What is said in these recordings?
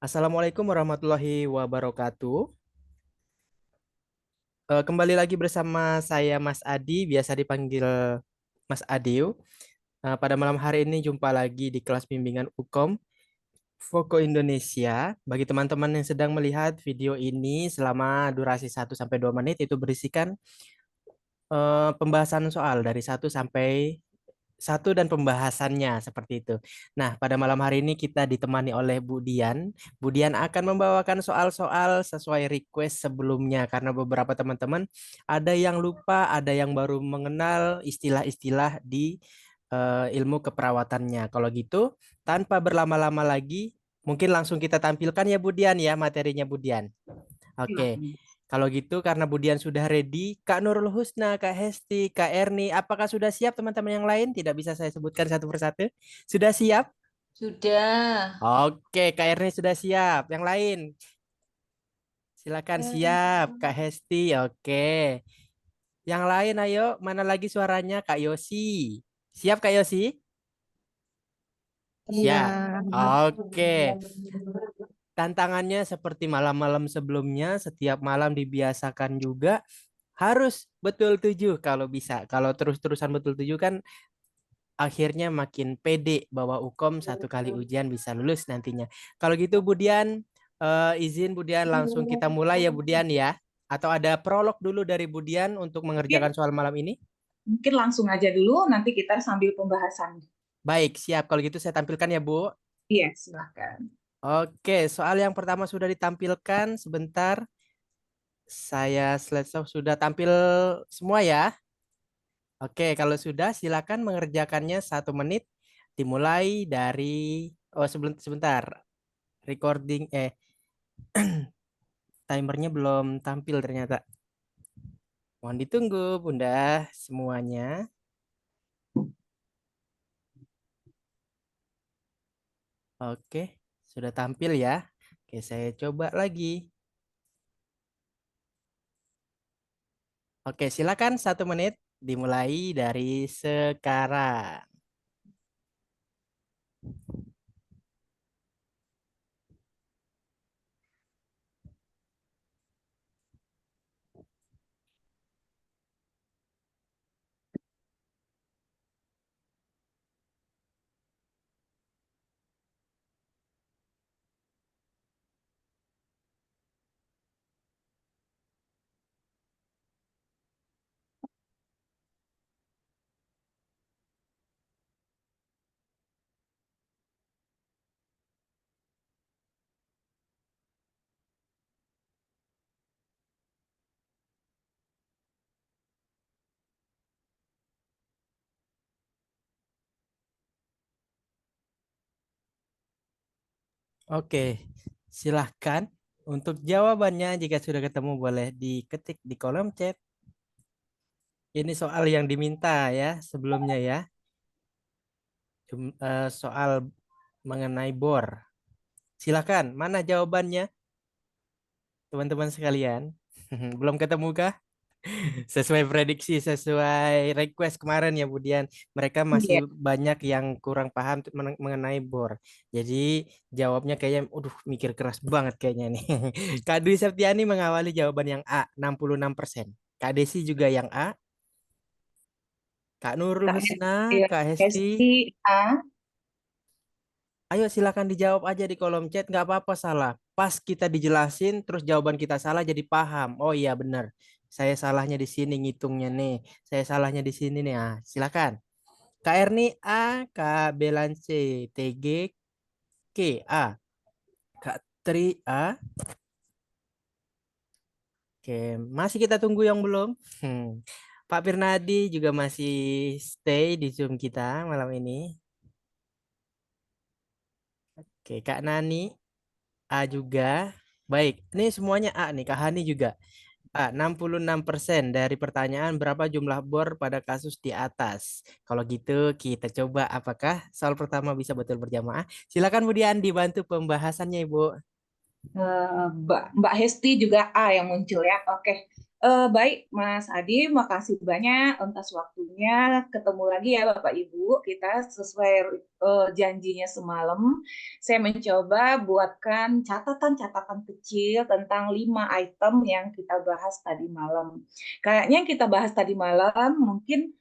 Assalamualaikum warahmatullahi wabarakatuh. Kembali lagi bersama saya Mas Adi, biasa dipanggil Mas Adiu. Pada malam hari ini jumpa lagi di kelas bimbingan Ukom Foko Indonesia. Bagi teman-teman yang sedang melihat video ini selama durasi 1 sampai 2 menit itu berisikan pembahasan soal dari satu dan pembahasannya seperti itu. Nah, pada malam hari ini kita ditemani oleh Bu Dian. Bu Dian akan membawakan soal-soal sesuai request sebelumnya karena beberapa teman-teman ada yang lupa, ada yang baru mengenal istilah-istilah di ilmu keperawatannya. Kalau gitu, tanpa berlama-lama lagi, mungkin langsung kita tampilkan ya Bu Dian ya materinya Bu Dian. Oke. Silakan. Kalau gitu karena Budian sudah ready, Kak Nurul Husna, Kak Hesti, Kak Erni, apakah sudah siap teman-teman yang lain? Tidak bisa saya sebutkan satu persatu. Sudah siap? Sudah. Oke, Kak Erni sudah siap. Yang lain, silakan siap. Kak Hesti, oke. Yang lain, ayo. Mana lagi suaranya? Kak Yosi. Siap, Kak Yosi? Iya. Siap. Oke. Tantangannya seperti malam-malam sebelumnya, setiap malam dibiasakan juga harus betul 7 kalau bisa. Kalau terus-terusan betul 7 kan akhirnya makin pede bahwa Ukom 1 kali ujian bisa lulus nantinya. Kalau gitu Budian, izin Budian langsung kita mulai ya Budian ya. Atau ada prolog dulu dari Budian untuk mengerjakan Mungkin, soal malam ini? mungkin langsung aja dulu, nanti kita sambil pembahasan. Baik, siap. Kalau gitu saya tampilkan ya Bu. Iya, silakan. Oke, soal yang pertama sudah ditampilkan. Sebentar, saya slideshow sudah tampil semua ya. Oke, kalau sudah silakan mengerjakannya 1 menit. Dimulai dari sebentar. Recording timernya belum tampil ternyata. Mohon ditunggu Bunda semuanya. Oke, sudah tampil ya. Oke, saya coba lagi. Oke, silakan 1 menit dimulai dari sekarang. Oke, silahkan untuk jawabannya jika sudah ketemu boleh diketik di kolom chat. Ini soal yang diminta ya sebelumnya ya. Soal mengenai bor. Silahkan, mana jawabannya teman-teman sekalian? Belum ketemu kah? Sesuai prediksi, sesuai request kemarin ya Budian. Mereka Iya. masih banyak yang kurang paham mengenai bor. Jadi jawabnya kayaknya, mikir keras banget kayaknya nih. Kak Dwi Septiani mengawali jawaban yang A, 66%. Kak Desi juga yang A. Kak Nurul Kak Husna, Iya, Kak Hesti. Hesti A. Ayo silakan dijawab aja di kolom chat, nggak apa-apa salah. Pas kita dijelasin, terus jawaban kita salah jadi paham. Oh iya bener, saya salahnya di sini ngitungnya nih. Saya salahnya di sini nih. Ah, silakan. Kak Erni A, Kak Belance TG K A, Kak Tri A. Oke, masih kita tunggu yang belum. Pak Pirnadi juga masih stay di Zoom kita malam ini. Oke, Kak Nani A juga. Baik, ini semuanya A nih. Kak Hani juga. A, 66% dari pertanyaan berapa jumlah bor pada kasus di atas. Kalau gitu kita coba apakah soal pertama bisa betul berjamaah. Silakan kemudian dibantu pembahasannya Ibu. Mbak Hesti juga A yang muncul ya. Oke. Baik, Mas Adi, makasih banyak atas waktunya. Ketemu lagi ya Bapak Ibu, kita sesuai janjinya semalam. Saya mencoba buatkan catatan-catatan kecil tentang 5 item yang kita bahas tadi malam. Kayaknya yang kita bahas tadi malam mungkin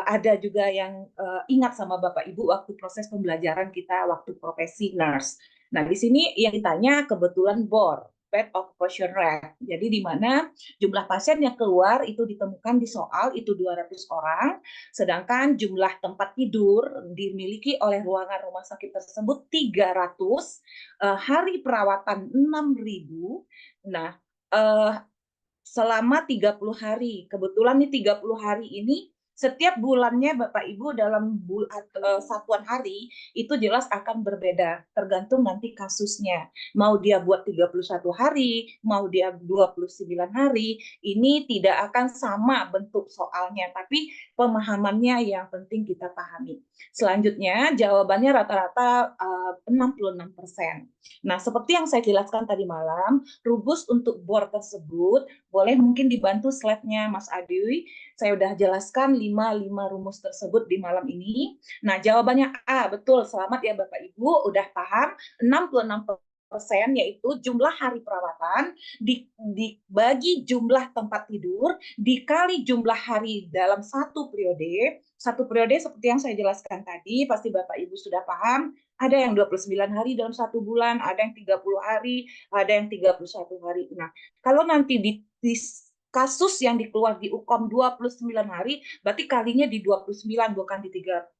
ada juga yang ingat sama Bapak Ibu waktu proses pembelajaran kita waktu profesi nurse. Nah, di sini yang ditanya kebetulan BOR, bed occupation rate. Jadi di mana jumlah pasien yang keluar itu ditemukan di soal itu 200 orang, sedangkan jumlah tempat tidur dimiliki oleh ruangan rumah sakit tersebut 300, hari perawatan 6.000. Nah, eh, selama 30 hari. Kebetulan nih 30 hari ini setiap bulannya Bapak Ibu dalam satuan hari itu jelas akan berbeda tergantung nanti kasusnya. Mau dia buat 31 hari, mau dia 29 hari, ini tidak akan sama bentuk soalnya, tapi pemahamannya yang penting kita pahami. Selanjutnya jawabannya rata-rata 66%. Nah, seperti yang saya jelaskan tadi malam, rumus untuk BOR tersebut boleh mungkin dibantu slide-nya Mas Adi. Saya sudah jelaskan 5 rumus tersebut di malam ini. Nah, jawabannya A, betul. Selamat ya Bapak Ibu, udah paham. 66% yaitu jumlah hari perawatan dibagi jumlah tempat tidur dikali jumlah hari dalam satu periode. Satu periode seperti yang saya jelaskan tadi, pasti Bapak Ibu sudah paham. Ada yang 29 hari dalam satu bulan, ada yang 30 hari, ada yang 31 hari. Nah, kalau nanti di kasus yang dikeluar di UKOM 29 hari, berarti kalinya di 29 bukan di 30.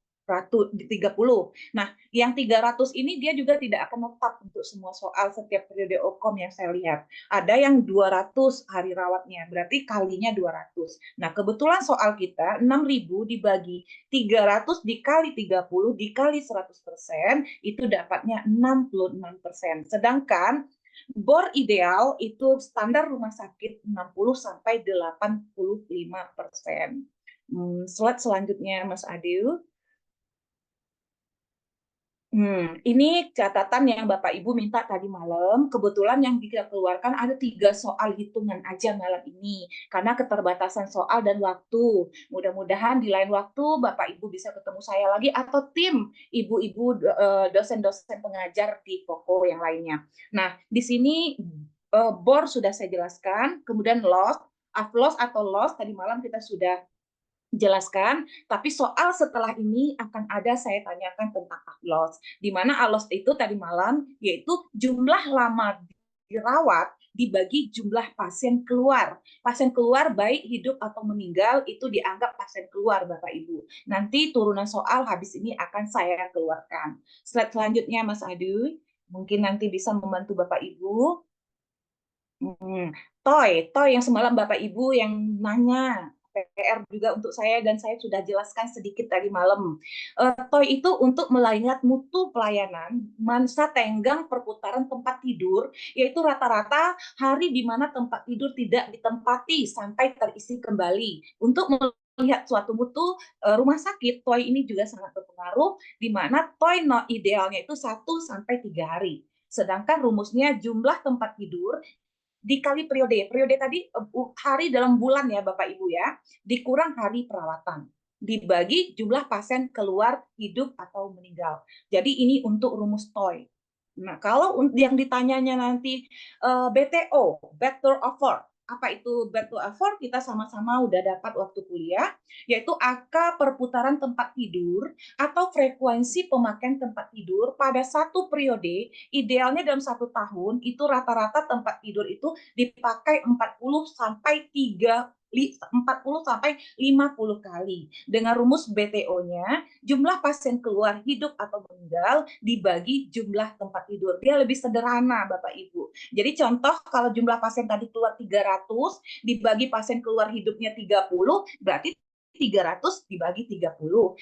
Nah, yang 300 ini dia juga tidak akan tetap untuk semua soal setiap periode UKOM yang saya lihat. Ada yang 200 hari rawatnya, berarti kalinya 200. Nah, kebetulan soal kita 6.000 dibagi 300 dikali 30 dikali 100%, itu dapatnya 66%. Sedangkan BOR ideal itu standar rumah sakit 60 sampai 85%. Slide selanjutnya Mas Adil. Ini catatan yang Bapak Ibu minta tadi malam. Kebetulan yang kita keluarkan ada 3 soal hitungan aja malam ini karena keterbatasan soal dan waktu. Mudah-mudahan di lain waktu Bapak Ibu bisa ketemu saya lagi atau tim ibu-ibu dosen-dosen pengajar di Koko yang lainnya. Nah, di sini BOR sudah saya jelaskan, kemudian loss, AFLOS atau loss tadi malam kita sudah jelaskan, tapi soal setelah ini akan ada saya tanyakan tentang ALOS, di mana ALOS itu tadi malam yaitu jumlah lama dirawat dibagi jumlah pasien keluar. Pasien keluar baik hidup atau meninggal itu dianggap pasien keluar Bapak Ibu. Nanti turunan soal habis ini akan saya keluarkan. Slide selanjutnya Mas Adu, mungkin nanti bisa membantu Bapak Ibu. Toy yang semalam Bapak Ibu yang nanya, PR juga untuk saya dan saya sudah jelaskan sedikit tadi malam. Toy itu untuk melihat mutu pelayanan masa tenggang perputaran tempat tidur, yaitu rata-rata hari di mana tempat tidur tidak ditempati sampai terisi kembali. Untuk melihat suatu mutu rumah sakit, toy ini juga sangat berpengaruh, di mana toy no idealnya itu 1 sampai 3 hari. Sedangkan rumusnya jumlah tempat tidur dikali periode. Periode tadi hari dalam bulan ya Bapak Ibu ya, dikurang hari perawatan. Dibagi jumlah pasien keluar hidup atau meninggal. Jadi ini untuk rumus TOY. Nah, kalau yang ditanyanya nanti BTO, better offer. Apa itu better offer? Kita sama-sama udah dapat waktu kuliah, yaitu angka perputaran tempat tidur atau frekuensi pemakaian tempat tidur pada satu periode, idealnya dalam 1 tahun, itu rata-rata tempat tidur itu dipakai 40 sampai 50 kali. Dengan rumus BTO-nya, jumlah pasien keluar hidup atau meninggal dibagi jumlah tempat tidur. Dia lebih sederhana, Bapak Ibu. Jadi contoh kalau jumlah pasien tadi keluar 300, dibagi pasien keluar hidupnya 30, berarti 300 dibagi 30.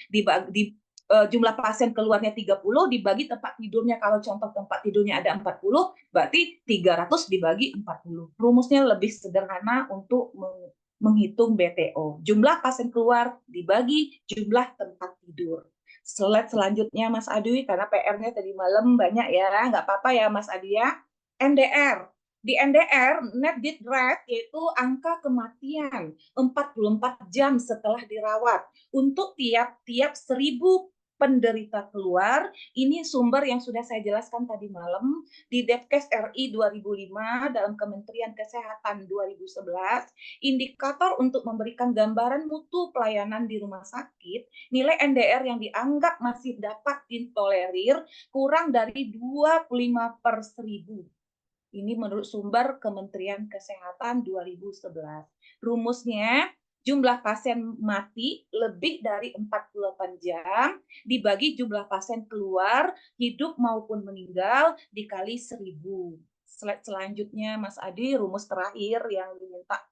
Jumlah pasien keluarnya 30 dibagi tempat tidurnya, kalau contoh tempat tidurnya ada 40, berarti 300 dibagi 40. Rumusnya lebih sederhana untuk menghitung BTO. Jumlah pasien keluar dibagi jumlah tempat tidur. Slide selanjutnya Mas Adwi, karena PR-nya tadi malam banyak ya, nggak apa-apa ya Mas Adi ya. NDR, Di NDR, net death rate, yaitu angka kematian 44 jam setelah dirawat. Untuk tiap-tiap 1000 penderita keluar, ini sumber yang sudah saya jelaskan tadi malam, di Depkes RI 2005 dalam Kementerian Kesehatan 2011, indikator untuk memberikan gambaran mutu pelayanan di rumah sakit, nilai NDR yang dianggap masih dapat ditolerir kurang dari 25/1000. Ini menurut sumber Kementerian Kesehatan 2011. Rumusnya, jumlah pasien mati lebih dari 48 jam dibagi jumlah pasien keluar, hidup maupun meninggal, dikali 1000. Slide selanjutnya, Mas Adi, rumus terakhir yang diminta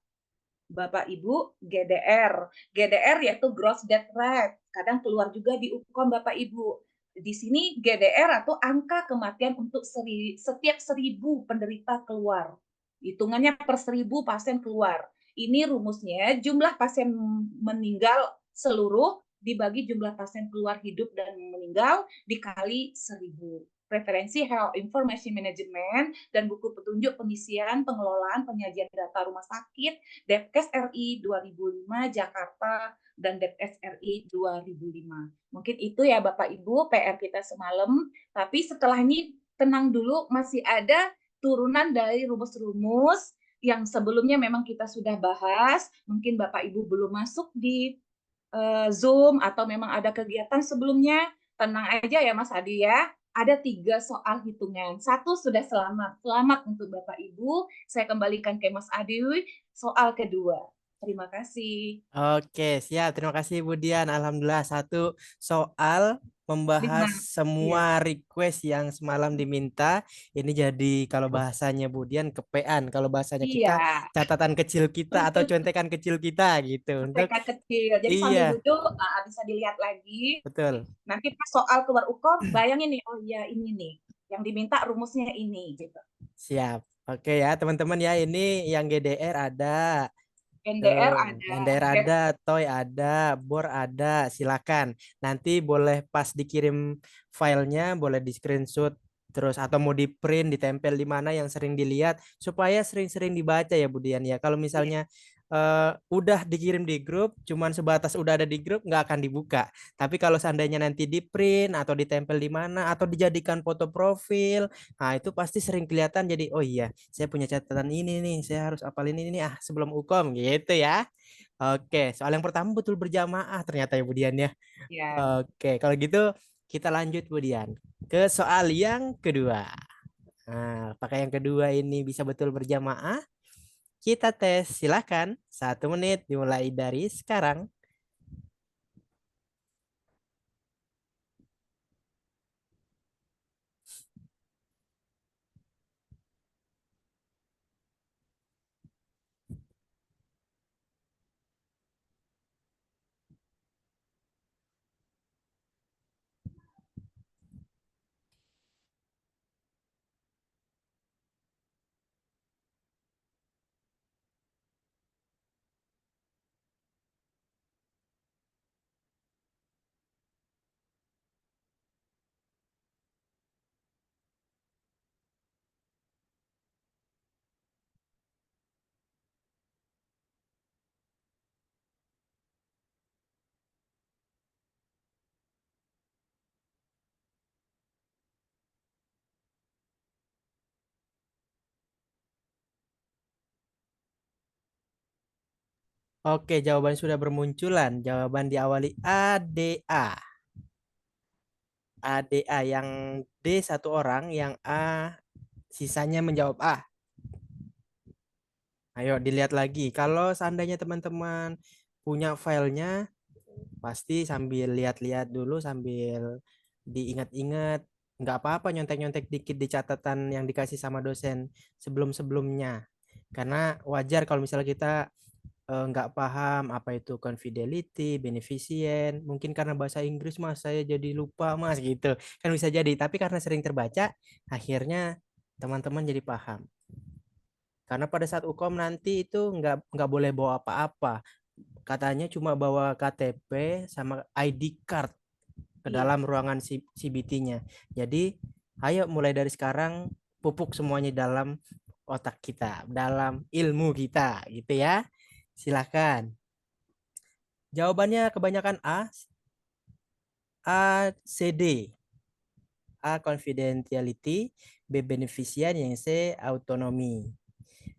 Bapak Ibu, GDR. GDR yaitu gross death rate. Kadang keluar juga di UKOM Bapak Ibu. Di sini GDR atau angka kematian untuk setiap 1000 penderita keluar. Hitungannya per 1000 pasien keluar. Ini rumusnya jumlah pasien meninggal seluruh dibagi jumlah pasien keluar hidup dan meninggal dikali 1000. Referensi Health Information Management dan buku petunjuk pengisian pengelolaan penyajian data rumah sakit Depkes RI 2005 Jakarta dan Depkes RI 2005. Mungkin itu ya Bapak Ibu PR kita semalam, tapi setelah ini tenang dulu, masih ada turunan dari rumus-rumus yang sebelumnya memang kita sudah bahas, mungkin Bapak Ibu belum masuk di Zoom atau memang ada kegiatan sebelumnya, tenang aja ya Mas Adi ya. Ada 3 soal hitungan. Satu sudah selamat. Selamat untuk Bapak Ibu. Saya kembalikan ke Mas Adi. Soal kedua. Terima kasih. Oke, siap. Terima kasih Bu Dian. Alhamdulillah satu soal membahas Nikmat. Iya. semua request yang semalam diminta. Ini jadi kalau bahasanya Bu Dian kepean, kalau bahasanya kita Iya. catatan kecil kita atau contekan kecil kita gitu. Untuk TK kecil. Jadi sambil iya, duduk bisa dilihat lagi. betul. Nanti pas soal keluar UKOM, bayangin nih, oh iya ini nih. Yang diminta rumusnya ini gitu. Siap. Oke ya, teman-teman ya, ini yang GDR ada. NDR Tuh, ada. NDR ada, Toy ada, Bor ada, silakan. Nanti boleh pas dikirim filenya, boleh di screenshot terus atau mau di print, ditempel di mana yang sering dilihat supaya sering-sering dibaca ya Budian ya. Kalau Iya. misalnya udah dikirim di grup, cuman sebatas udah ada di grup nggak akan dibuka. Tapi kalau seandainya nanti di print atau ditempel di mana atau dijadikan foto profil, nah itu pasti sering kelihatan jadi oh iya, saya punya catatan ini nih, saya harus apalin ini nih sebelum UKOM gitu ya. Oke, soal yang pertama betul berjamaah ternyata ya Budian ya. Ya. Oke, kalau gitu kita lanjut Budian ke soal yang kedua. Nah, apakah yang kedua ini bisa betul berjamaah? Kita tes, silakan. 1 menit dimulai dari sekarang. Oke, jawaban sudah bermunculan. Jawaban diawali ADA. ADA yang D satu orang, yang A sisanya menjawab A. Ayo dilihat lagi. Kalau seandainya teman-teman punya filenya, pasti sambil lihat-lihat dulu, sambil diingat-ingat. Nggak apa-apa nyontek-nyontek dikit di catatan yang dikasih sama dosen sebelum-sebelumnya. Karena wajar kalau misalnya kita nggak paham apa itu confidentiality, beneficient, mungkin karena bahasa Inggris mas saya jadi lupa mas gitu, kan bisa jadi. Tapi karena sering terbaca, akhirnya teman-teman jadi paham. Karena pada saat UKOM nanti itu nggak boleh bawa apa-apa, katanya cuma bawa KTP sama ID card ke Iya. dalam ruangan CBT-nya. Jadi ayo mulai dari sekarang pupuk semuanya dalam otak kita, dalam ilmu kita, gitu ya. Silakan. Jawabannya kebanyakan A, A, C, D. A, confidentiality, B, beneficient, yang C, autonomy.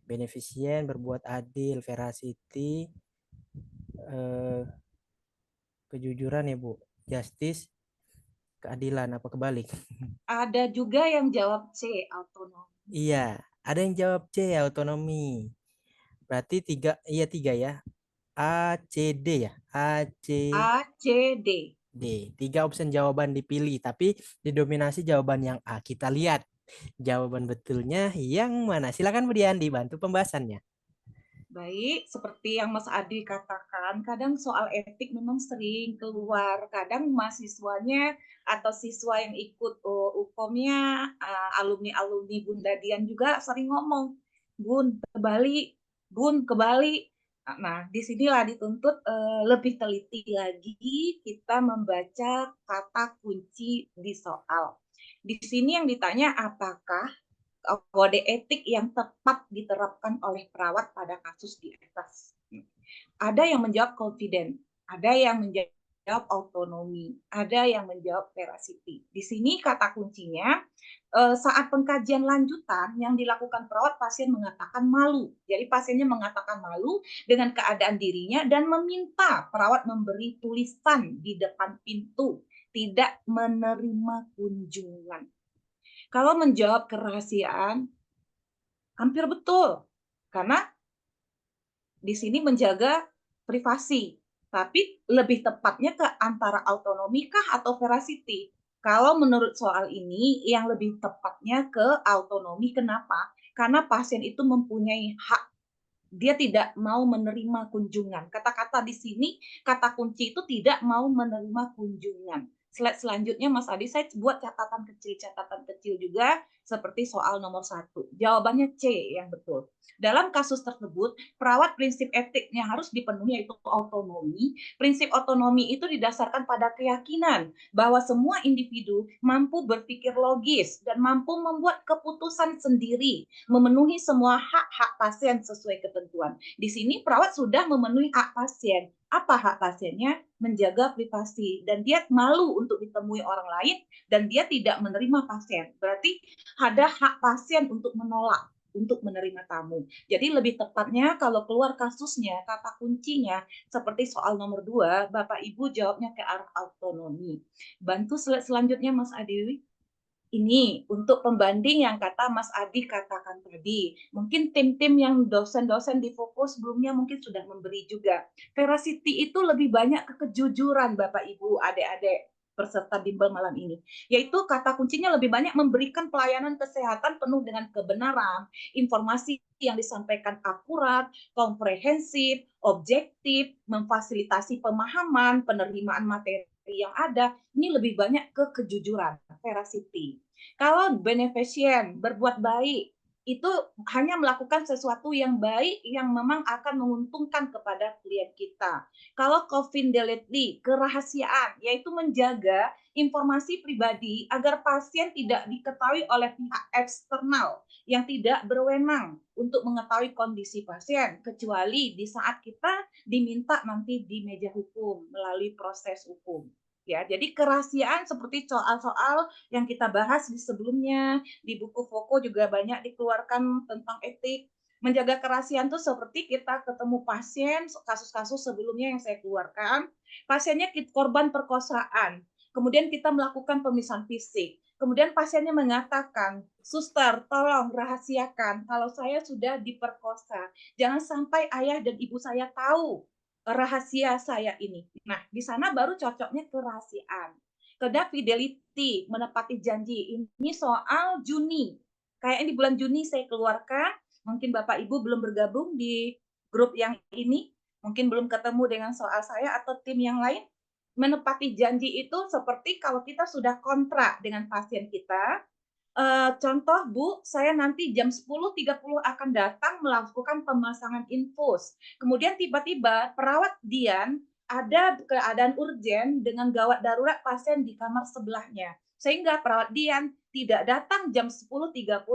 Beneficient, berbuat adil, veracity, eh, kejujuran ya Bu, justice, keadilan, apa kebalik? Ada juga yang jawab C, autonomi. Iya, ada yang jawab C, autonomi. Berarti tiga, iya tiga ya. A, C, D ya. A, C, A, C, D. D. Tiga opsi jawaban dipilih, tapi didominasi jawaban yang A. Kita lihat jawaban betulnya yang mana. Silakan Bu Dian dibantu pembahasannya. Baik, seperti yang Mas Adi katakan, kadang soal etik memang sering keluar. Kadang mahasiswanya atau siswa yang ikut UKOM-nya, alumni-alumni Bunda Dian juga sering ngomong, Bun, kebalik, Bun, kebalik. Nah, disinilah dituntut lebih teliti lagi kita membaca kata kunci di soal. Di sini yang ditanya apakah kode etik yang tepat diterapkan oleh perawat pada kasus di atas. Ada yang menjawab confident, ada yang menjawab autonomi, ada yang menjawab veracity. Di sini kata kuncinya saat pengkajian lanjutan yang dilakukan perawat, pasien mengatakan malu. Jadi pasiennya mengatakan malu dengan keadaan dirinya dan meminta perawat memberi tulisan di depan pintu, tidak menerima kunjungan. Kalau menjawab kerahasiaan, hampir betul. Karena di sini menjaga privasi. Tapi lebih tepatnya ke antara autonomi kah atau veracity? Kalau menurut soal ini, yang lebih tepatnya ke autonomi. Kenapa? Karena pasien itu mempunyai hak, dia tidak mau menerima kunjungan. Kata-kata di sini, kata kunci itu tidak mau menerima kunjungan. Slide selanjutnya, Mas Adi, saya buat catatan kecil juga, seperti soal nomor 1. Jawabannya C yang betul. Dalam kasus tersebut, perawat prinsip etik yang harus dipenuhi yaitu autonomi. Prinsip otonomi itu didasarkan pada keyakinan bahwa semua individu mampu berpikir logis dan mampu membuat keputusan sendiri, memenuhi semua hak-hak pasien sesuai ketentuan. Di sini perawat sudah memenuhi hak pasien. Apa hak pasiennya? Menjaga privasi, dan dia malu untuk ditemui orang lain, dan dia tidak menerima pasien. Berarti ada hak pasien untuk menolak, untuk menerima tamu. Jadi lebih tepatnya kalau keluar kasusnya, kata kuncinya seperti soal nomor 2, Bapak Ibu jawabnya ke arah autonomi. Bantu slide selanjutnya Mas Adi. Ini untuk pembanding yang kata Mas Adi katakan tadi. Mungkin tim-tim yang dosen-dosen di fokus sebelumnya mungkin sudah memberi juga. Veracity itu lebih banyak ke kejujuran Bapak Ibu, adik-adik peserta bimbel malam ini. Yaitu kata kuncinya lebih banyak memberikan pelayanan kesehatan penuh dengan kebenaran, informasi yang disampaikan akurat, komprehensif, objektif, memfasilitasi pemahaman, penerimaan materi yang ada, ini lebih banyak ke kejujuran, veracity. Kalau beneficent, berbuat baik, itu hanya melakukan sesuatu yang baik yang memang akan menguntungkan kepada klien kita. Kalau confidentiality, kerahasiaan, yaitu menjaga informasi pribadi agar pasien tidak diketahui oleh pihak eksternal yang tidak berwenang untuk mengetahui kondisi pasien, kecuali di saat kita diminta nanti di meja hukum melalui proses hukum. Ya, jadi kerahasiaan seperti soal-soal yang kita bahas di sebelumnya, di buku Foko juga banyak dikeluarkan tentang etik. Menjaga kerahasiaan itu seperti kita ketemu pasien, kasus-kasus sebelumnya yang saya keluarkan, pasiennya korban perkosaan, kemudian kita melakukan pemisahan fisik, kemudian pasiennya mengatakan, suster, tolong rahasiakan kalau saya sudah diperkosa, jangan sampai ayah dan ibu saya tahu rahasia saya ini. Nah, di sana baru cocoknya kerahasiaan. Kedua, fidelity, menepati janji. Ini soal Juni. Kayaknya di bulan Juni saya keluarkan. Mungkin Bapak Ibu belum bergabung di grup yang ini. Mungkin belum ketemu dengan soal saya atau tim yang lain. Menepati janji itu seperti kalau kita sudah kontrak dengan pasien kita, contoh Bu, saya nanti jam 10.30 akan datang melakukan pemasangan infus. Kemudian tiba-tiba perawat Dian ada keadaan urgen dengan gawat darurat pasien di kamar sebelahnya. Sehingga perawat Dian tidak datang jam 10.30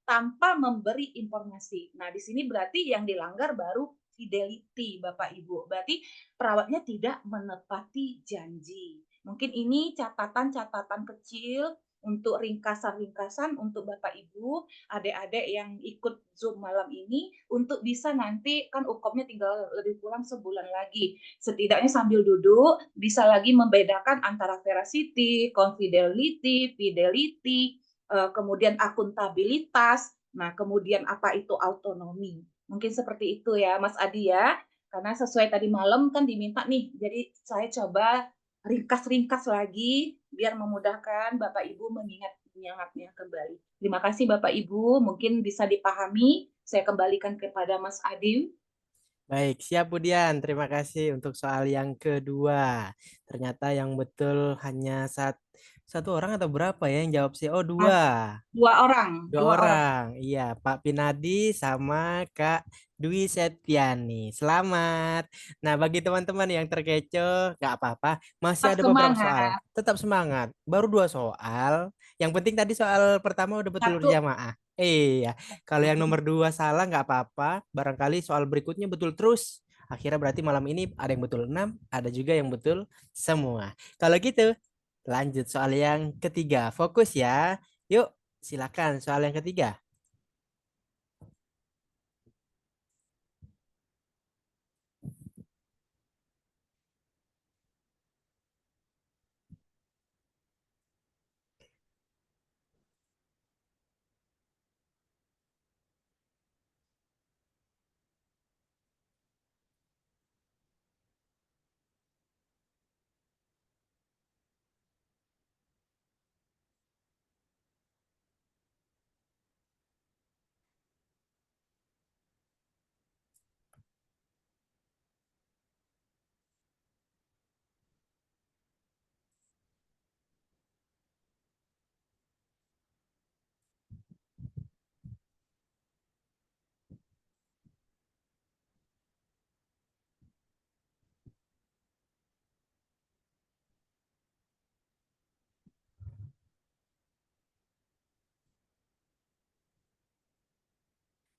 tanpa memberi informasi. Nah, di sini berarti yang dilanggar baru fidelity, Bapak Ibu. Berarti perawatnya tidak menepati janji. Mungkin ini catatan-catatan kecil untuk ringkasan-ringkasan untuk Bapak Ibu, adik-adik yang ikut Zoom malam ini, untuk bisa nanti, kan UKOM-nya tinggal lebih kurang sebulan lagi. Setidaknya sambil duduk, bisa lagi membedakan antara veracity, confidentiality, fidelity, kemudian akuntabilitas, nah kemudian apa itu autonomi. Mungkin seperti itu ya Mas Adi ya, karena sesuai tadi malam kan diminta nih, jadi saya coba ringkas-ringkas lagi biar memudahkan Bapak Ibu mengingatnya kembali. Terima kasih Bapak Ibu, mungkin bisa dipahami. Saya kembalikan kepada Mas Adi. Baik, siap Budian. Terima kasih untuk soal yang kedua. Ternyata yang betul hanya satu orang atau berapa ya yang jawab sih? Oh, dua. Dua orang, Dua dua orang. orang. Iya, Pak Pinadi sama Kak Dwi Septiani. Selamat. Nah, bagi teman-teman yang terkecoh, nggak apa-apa. Masih Tetap ada beberapa soal. semangat. Tetap semangat. Baru dua soal. Yang penting tadi soal pertama udah betul Satu. berjamaah. Iya, kalau yang nomor dua salah nggak apa-apa. Barangkali soal berikutnya betul terus. Akhirnya berarti malam ini ada yang betul 6, ada juga yang betul semua. Kalau gitu, lanjut soal yang ketiga. Fokus ya. Yuk, silakan soal yang ketiga.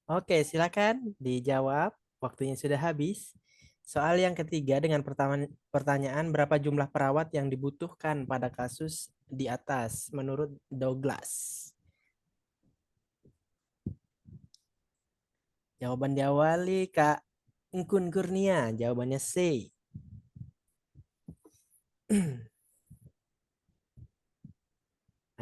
Oke, silakan dijawab. Waktunya sudah habis. Soal yang ketiga dengan pertanyaan berapa jumlah perawat yang dibutuhkan pada kasus di atas menurut Douglas. Jawaban diawali Kak Engkun Kurnia. Jawabannya C.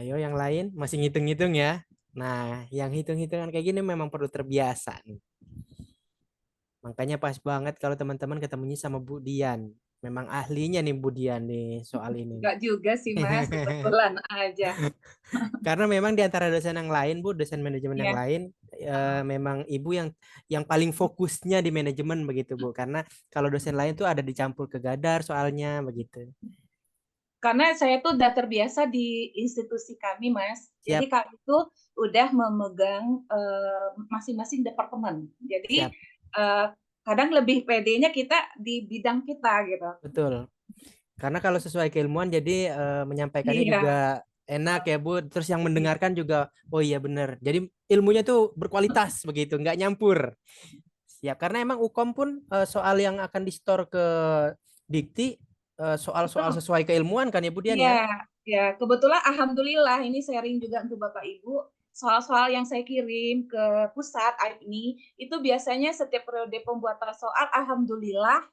Ayo yang lain masih ngitung-ngitung ya. Nah, yang hitung-hitungan kayak gini memang perlu terbiasa nih. Makanya pas banget kalau teman-teman ketemunya sama Bu Dian. Memang ahlinya nih Bu Dian nih soal ini. Enggak juga sih Mas, kebetulan aja. Karena memang di antara dosen yang lain, Bu, dosen manajemen yang Ya. lain, memang Ibu yang paling fokusnya di manajemen begitu, Bu. Karena kalau dosen lain tuh ada dicampur ke gadar soalnya begitu. Karena saya tuh udah terbiasa di institusi kami, Mas. Jadi Siap, kami tuh udah memegang masing-masing departemen. Jadi siap. eh, kadang lebih pedenya kita di bidang kita gitu. Betul. Karena kalau sesuai keilmuan jadi menyampaikannya Iya, juga enak ya, Bu. Terus yang mendengarkan juga oh iya bener. Jadi ilmunya tuh berkualitas begitu, nggak nyampur. Siap. Karena emang UKOM pun soal yang akan di-store ke Dikti soal-soal betul. sesuai keilmuan kan ya, Bu Dian Iya, ya? ya kebetulan alhamdulillah ini sharing juga untuk Bapak Ibu. Soal-soal yang saya kirim ke pusat ini itu biasanya setiap periode pembuatan soal alhamdulillah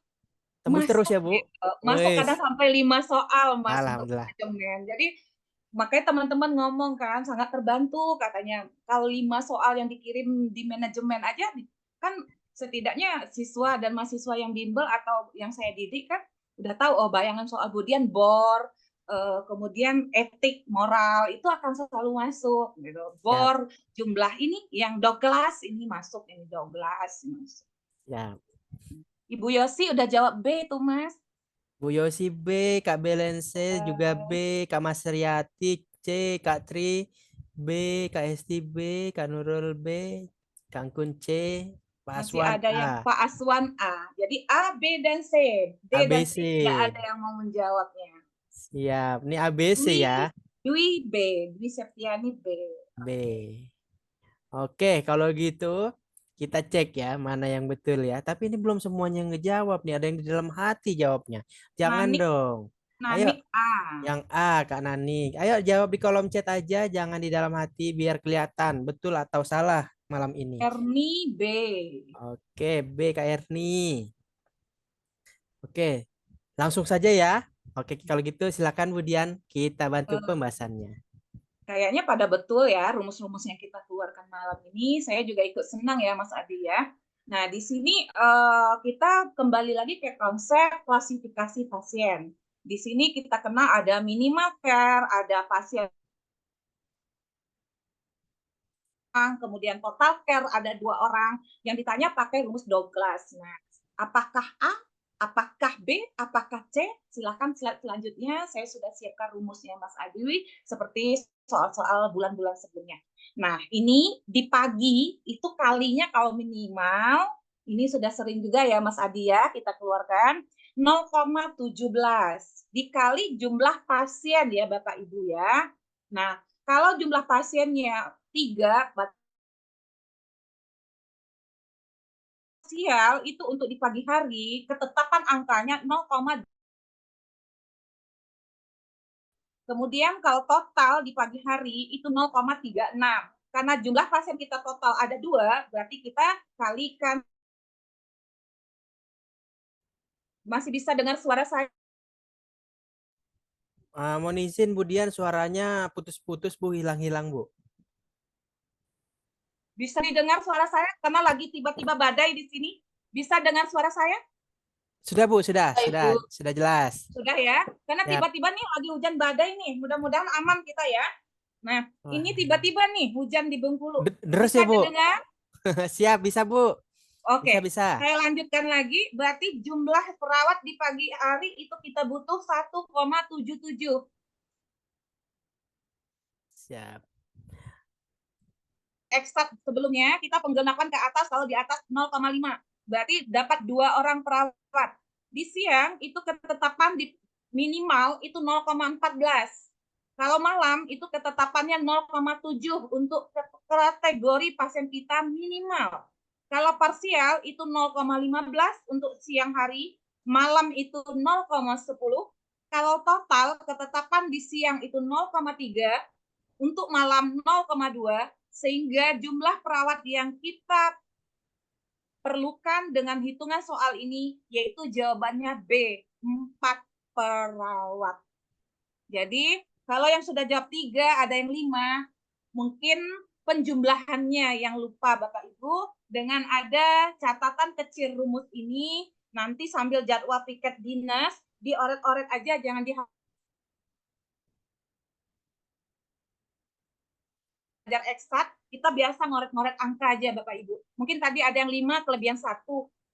Tembus terus masuk ya, Bu. gitu. Masuk Wis. kadang sampai 5 soal Mas untuk Alhamdulillah. manajemen. Jadi makanya teman-teman ngomong kan sangat terbantu katanya kalau 5 soal yang dikirim di manajemen aja kan setidaknya siswa dan mahasiswa yang bimbel atau yang saya didik kan udah tahu oh bayangan soal budian bor kemudian etik moral itu akan selalu masuk gitu Siap. bor jumlah ini yang Douglas ini masuk ini Douglas masuk. Siap. Ibu Yosi udah jawab B tuh Mas. Bu Yosi B, Kak Belense juga B, Kak Masriati C, Kak Tri B, Kak Esti B, Kak Nurul B, Kang Kun C, Pak Masih Aswan ada A, yang Pak Aswan A. Jadi A, B, dan C. D dan ABC. E tidak ada yang mau menjawabnya. Siap. Ini ABC Ini ya. Dwi B, Dwi Septiani B. Oke. B. Oke, kalau gitu kita cek ya mana yang betul ya. Tapi ini belum semuanya yang ngejawab nih. Ada yang di dalam hati jawabnya. Jangan Nanik, dong. Ayo, Nanik A. yang A, Kak Nani. Ayo jawab di kolom chat aja, jangan di dalam hati biar kelihatan betul atau salah malam ini. Erni B. Oke, B Kak Erni. Oke, langsung saja ya. Oke, kalau gitu silakan Budian kita bantu Eh, pembahasannya. Kayaknya pada betul ya rumus-rumus yang kita keluarkan malam ini. Saya juga ikut senang ya Mas Adi ya. Nah, di sini kita kembali lagi ke konsep klasifikasi pasien. Di sini kita kenal ada minimal care, ada pasien, kemudian total care ada 2 orang yang ditanya pakai rumus Douglas. Nah, apakah A, apakah B, apakah C? Silakan slide selanjutnya. Saya sudah siapkan rumusnya Mas Adwi seperti soal-soal bulan-bulan sebelumnya. Nah, ini di pagi itu kalinya kalau minimal, ini sudah sering juga ya Mas Adi ya kita keluarkan 0,17 dikali jumlah pasien ya Bapak Ibu ya. Nah, kalau jumlah pasiennya 3, parsial itu untuk di pagi hari, ketetapan angkanya 0, kemudian kalau total di pagi hari itu 0,36. Karena jumlah pasien kita total ada 2, berarti kita kalikan. Masih bisa dengar suara saya? Mohon izin Budian suaranya putus-putus Bu, hilang-hilang Bu. Bisa didengar suara saya? Karena lagi tiba-tiba badai di sini. Bisa dengar suara saya? Sudah Bu, sudah, Ibu. sudah jelas. Sudah ya? Karena Ya, tiba-tiba nih lagi hujan badai nih. Mudah-mudahan aman kita ya. Nah, wah, ini tiba-tiba nih hujan di Bengkulu. deres Bisa ya Bu. didengar? Siap, bisa Bu. Oke, Bisa, bisa. saya lanjutkan lagi. Berarti jumlah perawat di pagi hari itu kita butuh 1,77. Siap. Eksak sebelumnya kita penggenapan ke atas, kalau di atas 0,5. Berarti dapat 2 orang perawat. Di siang itu ketetapan di minimal itu 0,14. Kalau malam itu ketetapannya 0,7 untuk kategori pasien kita minimal. Kalau parsial itu 0,15 untuk siang hari, malam itu 0,10. Kalau total ketetapan di siang itu 0,3, untuk malam 0,2, sehingga jumlah perawat yang kita perlukan dengan hitungan soal ini yaitu jawabannya B, 4 perawat. Jadi kalau yang sudah jawab 3, ada yang 5, mungkin penjumlahannya yang lupa Bapak Ibu, dengan ada catatan kecil rumus ini, nanti sambil jadwal piket dinas, dioret-oret aja, jangan di belajar eksak, kita biasa ngoret-ngoret angka aja Bapak Ibu. Mungkin tadi ada yang 5, kelebihan 1.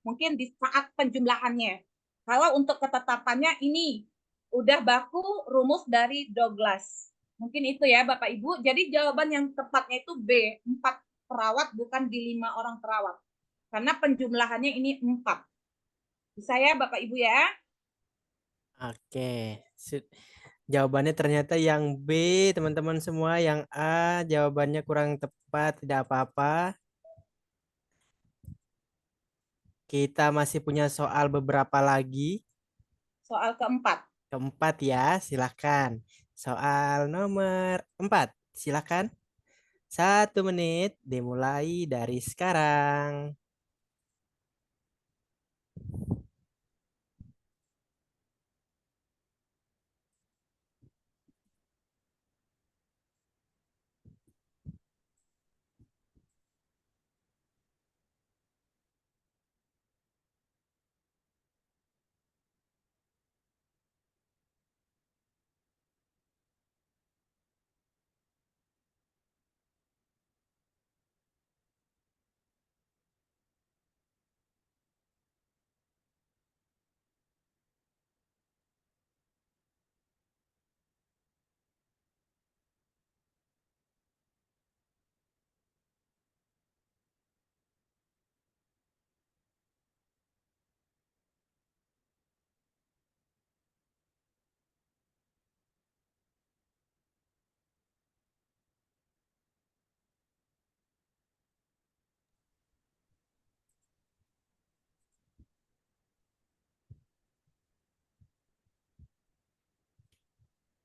Mungkin di saat penjumlahannya. Kalau untuk ketetapannya ini udah baku rumus dari Douglas. Mungkin itu ya Bapak Ibu. Jadi jawaban yang tepatnya itu B, 4 perawat bukan di 5 orang perawat. Karena penjumlahannya ini 4. Bisa ya Bapak Ibu ya? Oke. Jawabannya ternyata yang B, teman-teman semua. Yang A, jawabannya kurang tepat, tidak apa-apa. Kita masih punya soal beberapa lagi. Soal keempat. Keempat ya, silahkan. Soal nomor 4, silahkan. 1 menit dimulai dari sekarang.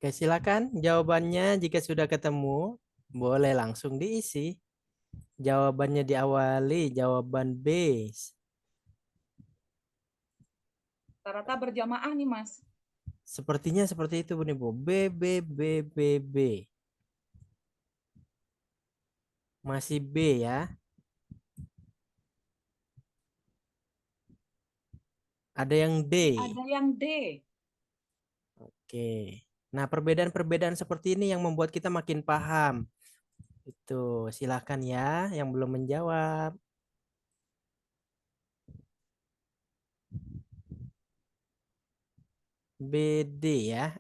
Oke, silakan jawabannya jika sudah ketemu, boleh langsung diisi. Jawabannya diawali jawaban B. Rata-rata berjamaah nih, Mas. Sepertinya seperti itu Bu, nih, Bu. B, B, B, B, B. Masih B ya. Ada yang D. Ada yang D. Oke. Nah, perbedaan-perbedaan seperti ini yang membuat kita makin paham. Itu, silakan ya yang belum menjawab. BD ya.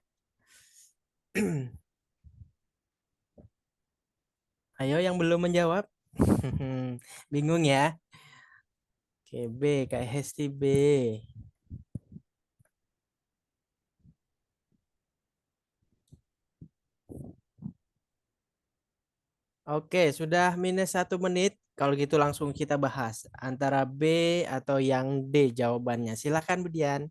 Ayo yang belum menjawab. Bingung ya? Oke, B kayak Hesti B. Oke, sudah -1 menit. Kalau gitu langsung kita bahas antara B atau yang D jawabannya. Silakan Budian.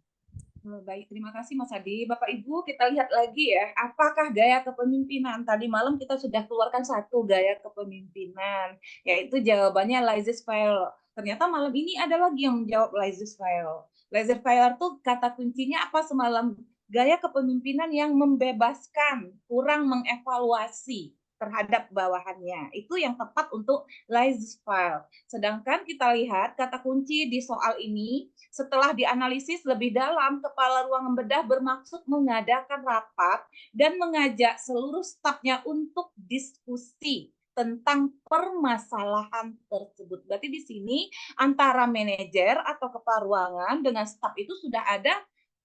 Baik, terima kasih Mas Adi. Bapak Ibu, kita lihat lagi ya, apakah gaya kepemimpinan? Tadi malam kita sudah keluarkan satu gaya kepemimpinan, yaitu jawabannya laissez-faire. Ternyata malam ini ada lagi yang menjawab laissez-faire. Laissez-faire tuh kata kuncinya apa semalam? Gaya kepemimpinan yang membebaskan, kurang mengevaluasi terhadap bawahannya. Itu yang tepat untuk laissez-faire. Sedangkan kita lihat kata kunci di soal ini setelah dianalisis lebih dalam, Kepala Ruangan Bedah bermaksud mengadakan rapat dan mengajak seluruh stafnya untuk diskusi tentang permasalahan tersebut. Berarti di sini antara manajer atau kepala ruangan dengan staf itu sudah ada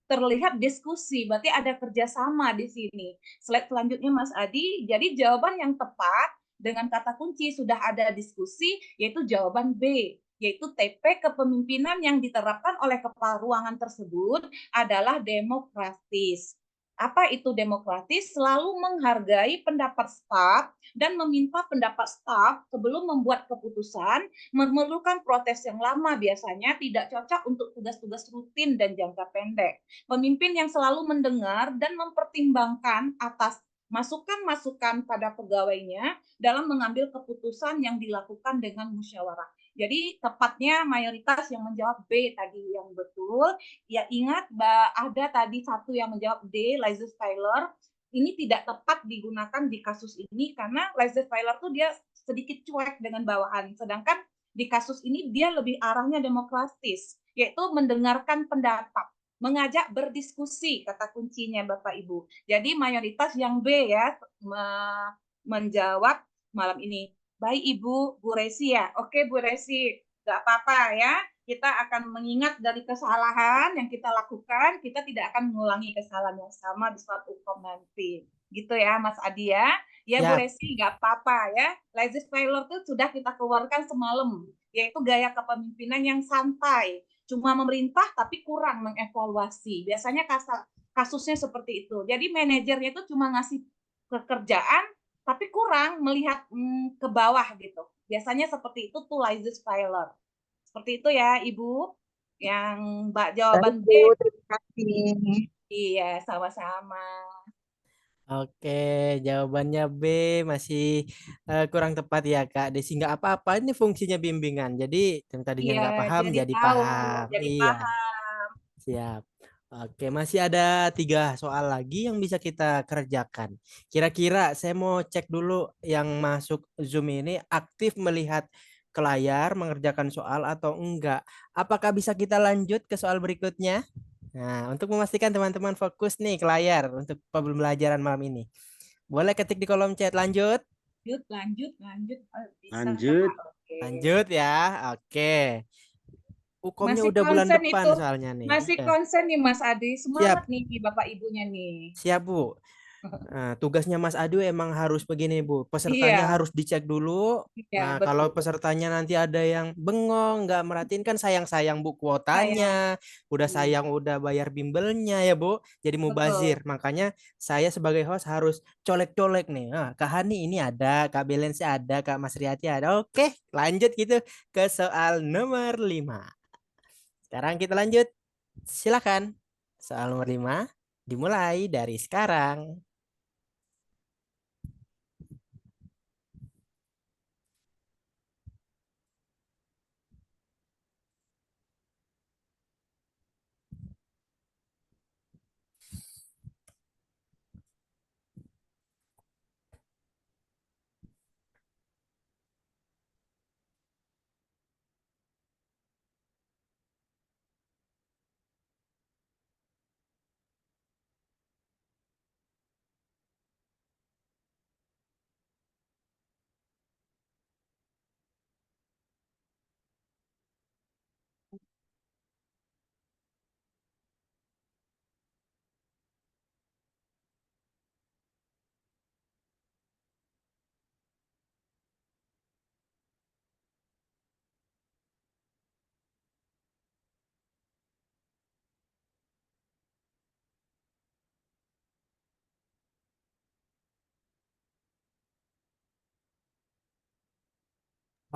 terlihat diskusi, berarti ada kerjasama di sini. Slide selanjutnya Mas Adi, jadi jawaban yang tepat dengan kata kunci sudah ada diskusi, yaitu jawaban B, yaitu TP kepemimpinan yang diterapkan oleh kepala ruangan tersebut adalah demokratis. Apa itu demokratis? Selalu menghargai pendapat staf dan meminta pendapat staf sebelum membuat keputusan, memerlukan proses yang lama biasanya, tidak cocok untuk tugas-tugas rutin dan jangka pendek. Pemimpin yang selalu mendengar dan mempertimbangkan atas masukan-masukan pada pegawainya dalam mengambil keputusan yang dilakukan dengan musyawarah. Jadi tepatnya mayoritas yang menjawab B tadi yang betul. Ya ingat ada tadi satu yang menjawab D, laissez-faire. Ini tidak tepat digunakan di kasus ini karena laissez-faire tuh dia sedikit cuek dengan bawahan. Sedangkan di kasus ini dia lebih arahnya demokratis, yaitu mendengarkan pendapat, mengajak berdiskusi kata kuncinya Bapak Ibu. Jadi mayoritas yang B ya menjawab malam ini. Baik Ibu, Bu Resi ya. Oke Bu Resi, nggak apa-apa ya. Kita akan mengingat dari kesalahan yang kita lakukan, kita tidak akan mengulangi kesalahan yang sama di suatu hukum nanti. Gitu ya Mas Adi ya. Ya Bu Siap. Resi, nggak apa-apa ya. Laissez-faire itu sudah kita keluarkan semalam, yaitu gaya kepemimpinan yang santai. Cuma memerintah tapi kurang mengevaluasi. Biasanya kasusnya seperti itu. Jadi manajernya itu cuma ngasih pekerjaan tapi kurang melihat ke bawah gitu. Biasanya seperti itu tuh laissez-faire. Seperti itu ya, Ibu. Yang Mbak Baik, jawaban B. Bu, terima kasih. Iya, sama-sama. Oke, jawabannya B masih kurang tepat ya Kak Desi. Nggak apa-apa, ini fungsinya bimbingan. Jadi yang tadinya Iya, nggak paham jadi jadi tahu, paham. jadi Iya, paham. siap. Oke, masih ada 3 soal lagi yang bisa kita kerjakan. Kira-kira saya mau cek dulu yang masuk Zoom ini aktif melihat ke layar, mengerjakan soal atau enggak. Apakah bisa kita lanjut ke soal berikutnya? Nah, untuk memastikan teman-teman fokus nih ke layar untuk pembelajaran malam ini. Boleh ketik di kolom chat lanjut. Lanjut. Oh, bisa Lanjut. Kak. Oke. Lanjut ya. Oke. Ukomnya Masih udah bulan konsen depan itu, soalnya nih. masih Udah. konsen nih Mas Adi. Semangat Siap. nih Bapak Ibunya nih. Siap, Bu. Nah, tugasnya Mas Adu emang harus begini, Bu. Pesertanya Iya, harus dicek dulu. iya Nah, kalau betul. pesertanya nanti ada yang bengong, nggak merhatiin kan sayang-sayang Bu kuotanya. Sayang. Udah Iya, sayang udah bayar bimbelnya ya, Bu. Jadi mubazir. betul. Makanya saya sebagai host harus colek-colek nih. Ah, Kak Hani ini ada, Kak Belens ada, Kak Mas Riyati ada. Oke, lanjut gitu ke soal nomor 5. Sekarang kita lanjut. Silakan. Soal nomor 5 dimulai dari sekarang.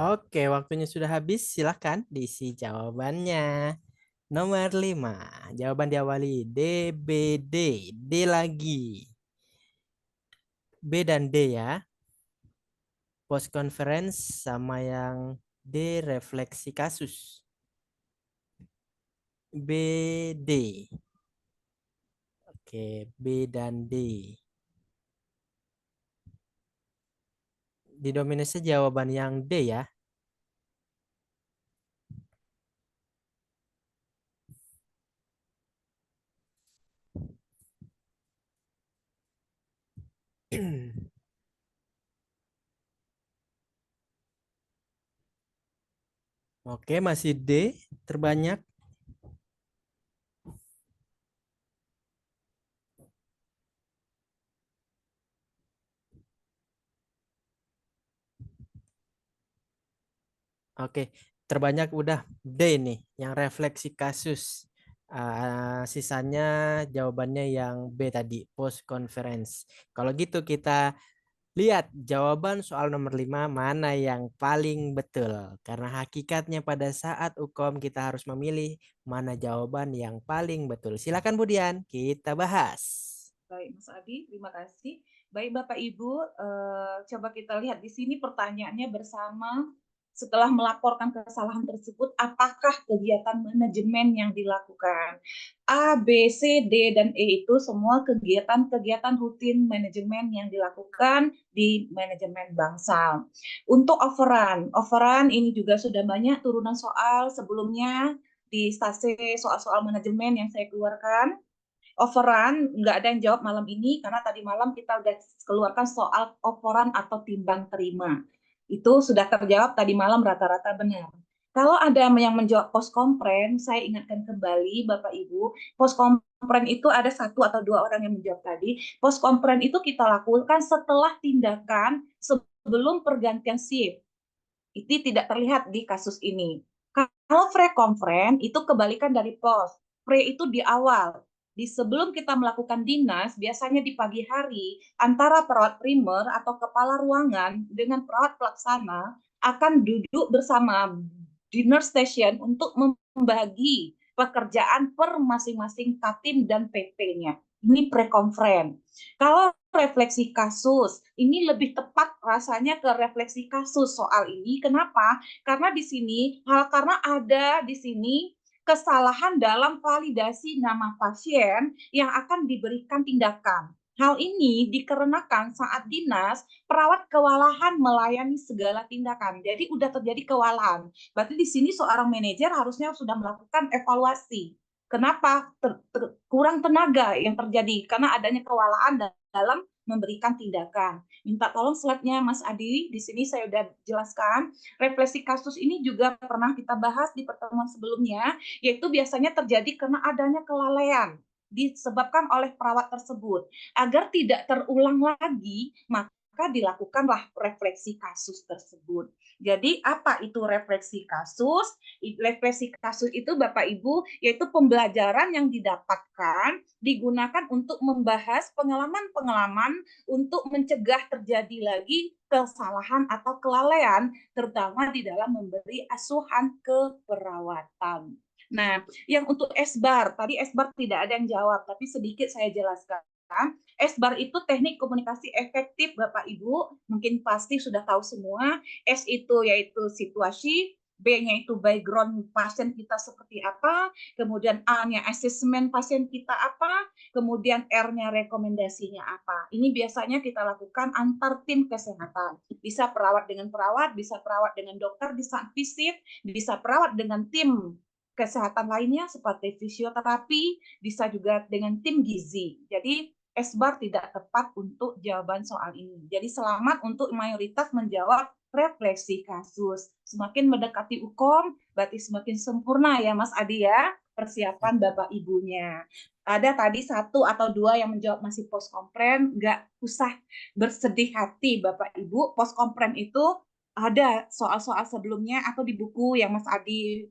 Oke, waktunya sudah habis. Silahkan diisi jawabannya. Nomor 5. Jawaban diawali D, B, D. D lagi. B dan D ya. Post conference sama yang D, refleksi kasus. B, D. Oke, B dan D. Didominasi jawaban yang D ya. Oke, masih D terbanyak. Oke, terbanyak udah D nih, yang refleksi kasus. Sisanya jawabannya yang B tadi, post conference. Kalau gitu kita lihat jawaban soal nomor 5 mana yang paling betul. Karena hakikatnya pada saat UKOM kita harus memilih mana jawaban yang paling betul. Silakan Budian, kita bahas. Baik, Mas Adi, terima kasih. Baik, Bapak Ibu, coba kita lihat di sini pertanyaannya bersama. Setelah melaporkan kesalahan tersebut, apakah kegiatan manajemen yang dilakukan? A, B, C, D, dan E itu semua kegiatan-kegiatan rutin manajemen yang dilakukan di manajemen Bangsal. Untuk overrun ini juga sudah banyak turunan soal sebelumnya di stase soal-soal manajemen yang saya keluarkan. Overrun nggak ada yang jawab malam ini karena tadi malam kita udah keluarkan soal overrun atau timbang terima. Itu sudah terjawab tadi malam rata-rata benar. Kalau ada yang menjawab post kompren, saya ingatkan kembali Bapak Ibu, post kompren itu ada 1 atau 2 orang yang menjawab tadi. Post kompren itu kita lakukan setelah tindakan sebelum pergantian shift. Itu tidak terlihat di kasus ini. Kalau pre-kompren itu kebalikan dari post. Pre itu di awal. Di sebelum kita melakukan dinas, biasanya di pagi hari, antara perawat primer atau kepala ruangan dengan perawat pelaksana akan duduk bersama dinner station untuk membagi pekerjaan per masing-masing Katim dan PP-nya. Ini pre-konferen. Kalau refleksi kasus, ini lebih tepat rasanya ke refleksi kasus soal ini. Kenapa? Karena di sini, karena ada di sini kesalahan dalam validasi nama pasien yang akan diberikan tindakan. Hal ini dikarenakan saat dinas, perawat kewalahan melayani segala tindakan. Jadi udah terjadi kewalahan. Berarti di sini seorang manajer harusnya sudah melakukan evaluasi. Kenapa kurang tenaga yang terjadi? Karena adanya kewalahan dalam memberikan tindakan. Minta tolong slide-nya Mas Adi. Di sini saya sudah jelaskan. Refleksi kasus ini juga pernah kita bahas di pertemuan sebelumnya, yaitu biasanya terjadi karena adanya kelalaian disebabkan oleh perawat tersebut. Agar tidak terulang lagi, maka dilakukanlah refleksi kasus tersebut. Jadi apa itu refleksi kasus? Refleksi kasus itu Bapak Ibu yaitu pembelajaran yang didapatkan digunakan untuk membahas pengalaman-pengalaman untuk mencegah terjadi lagi kesalahan atau kelalaian terutama di dalam memberi asuhan keperawatan. Nah, yang untuk SBAR, tadi SBAR tidak ada yang jawab, tapi sedikit saya jelaskan. SBAR itu teknik komunikasi efektif, Bapak Ibu, mungkin pasti sudah tahu semua. S itu yaitu situasi, B-nya itu background pasien kita seperti apa, kemudian A-nya asesmen pasien kita apa, kemudian R-nya rekomendasinya apa. Ini biasanya kita lakukan antar tim kesehatan. Bisa perawat dengan perawat, bisa perawat dengan dokter di saat visit, bisa perawat dengan tim kesehatan lainnya seperti fisioterapi, bisa juga dengan tim gizi. Jadi SBAR tidak tepat untuk jawaban soal ini. Jadi selamat untuk mayoritas menjawab refleksi kasus. Semakin mendekati UKOM, berarti semakin sempurna ya Mas Adi ya, persiapan Bapak Ibunya. Ada tadi 1 atau 2 yang menjawab masih post kompren, nggak usah bersedih hati Bapak Ibu. Post kompren itu ada soal-soal sebelumnya atau di buku yang Mas Adi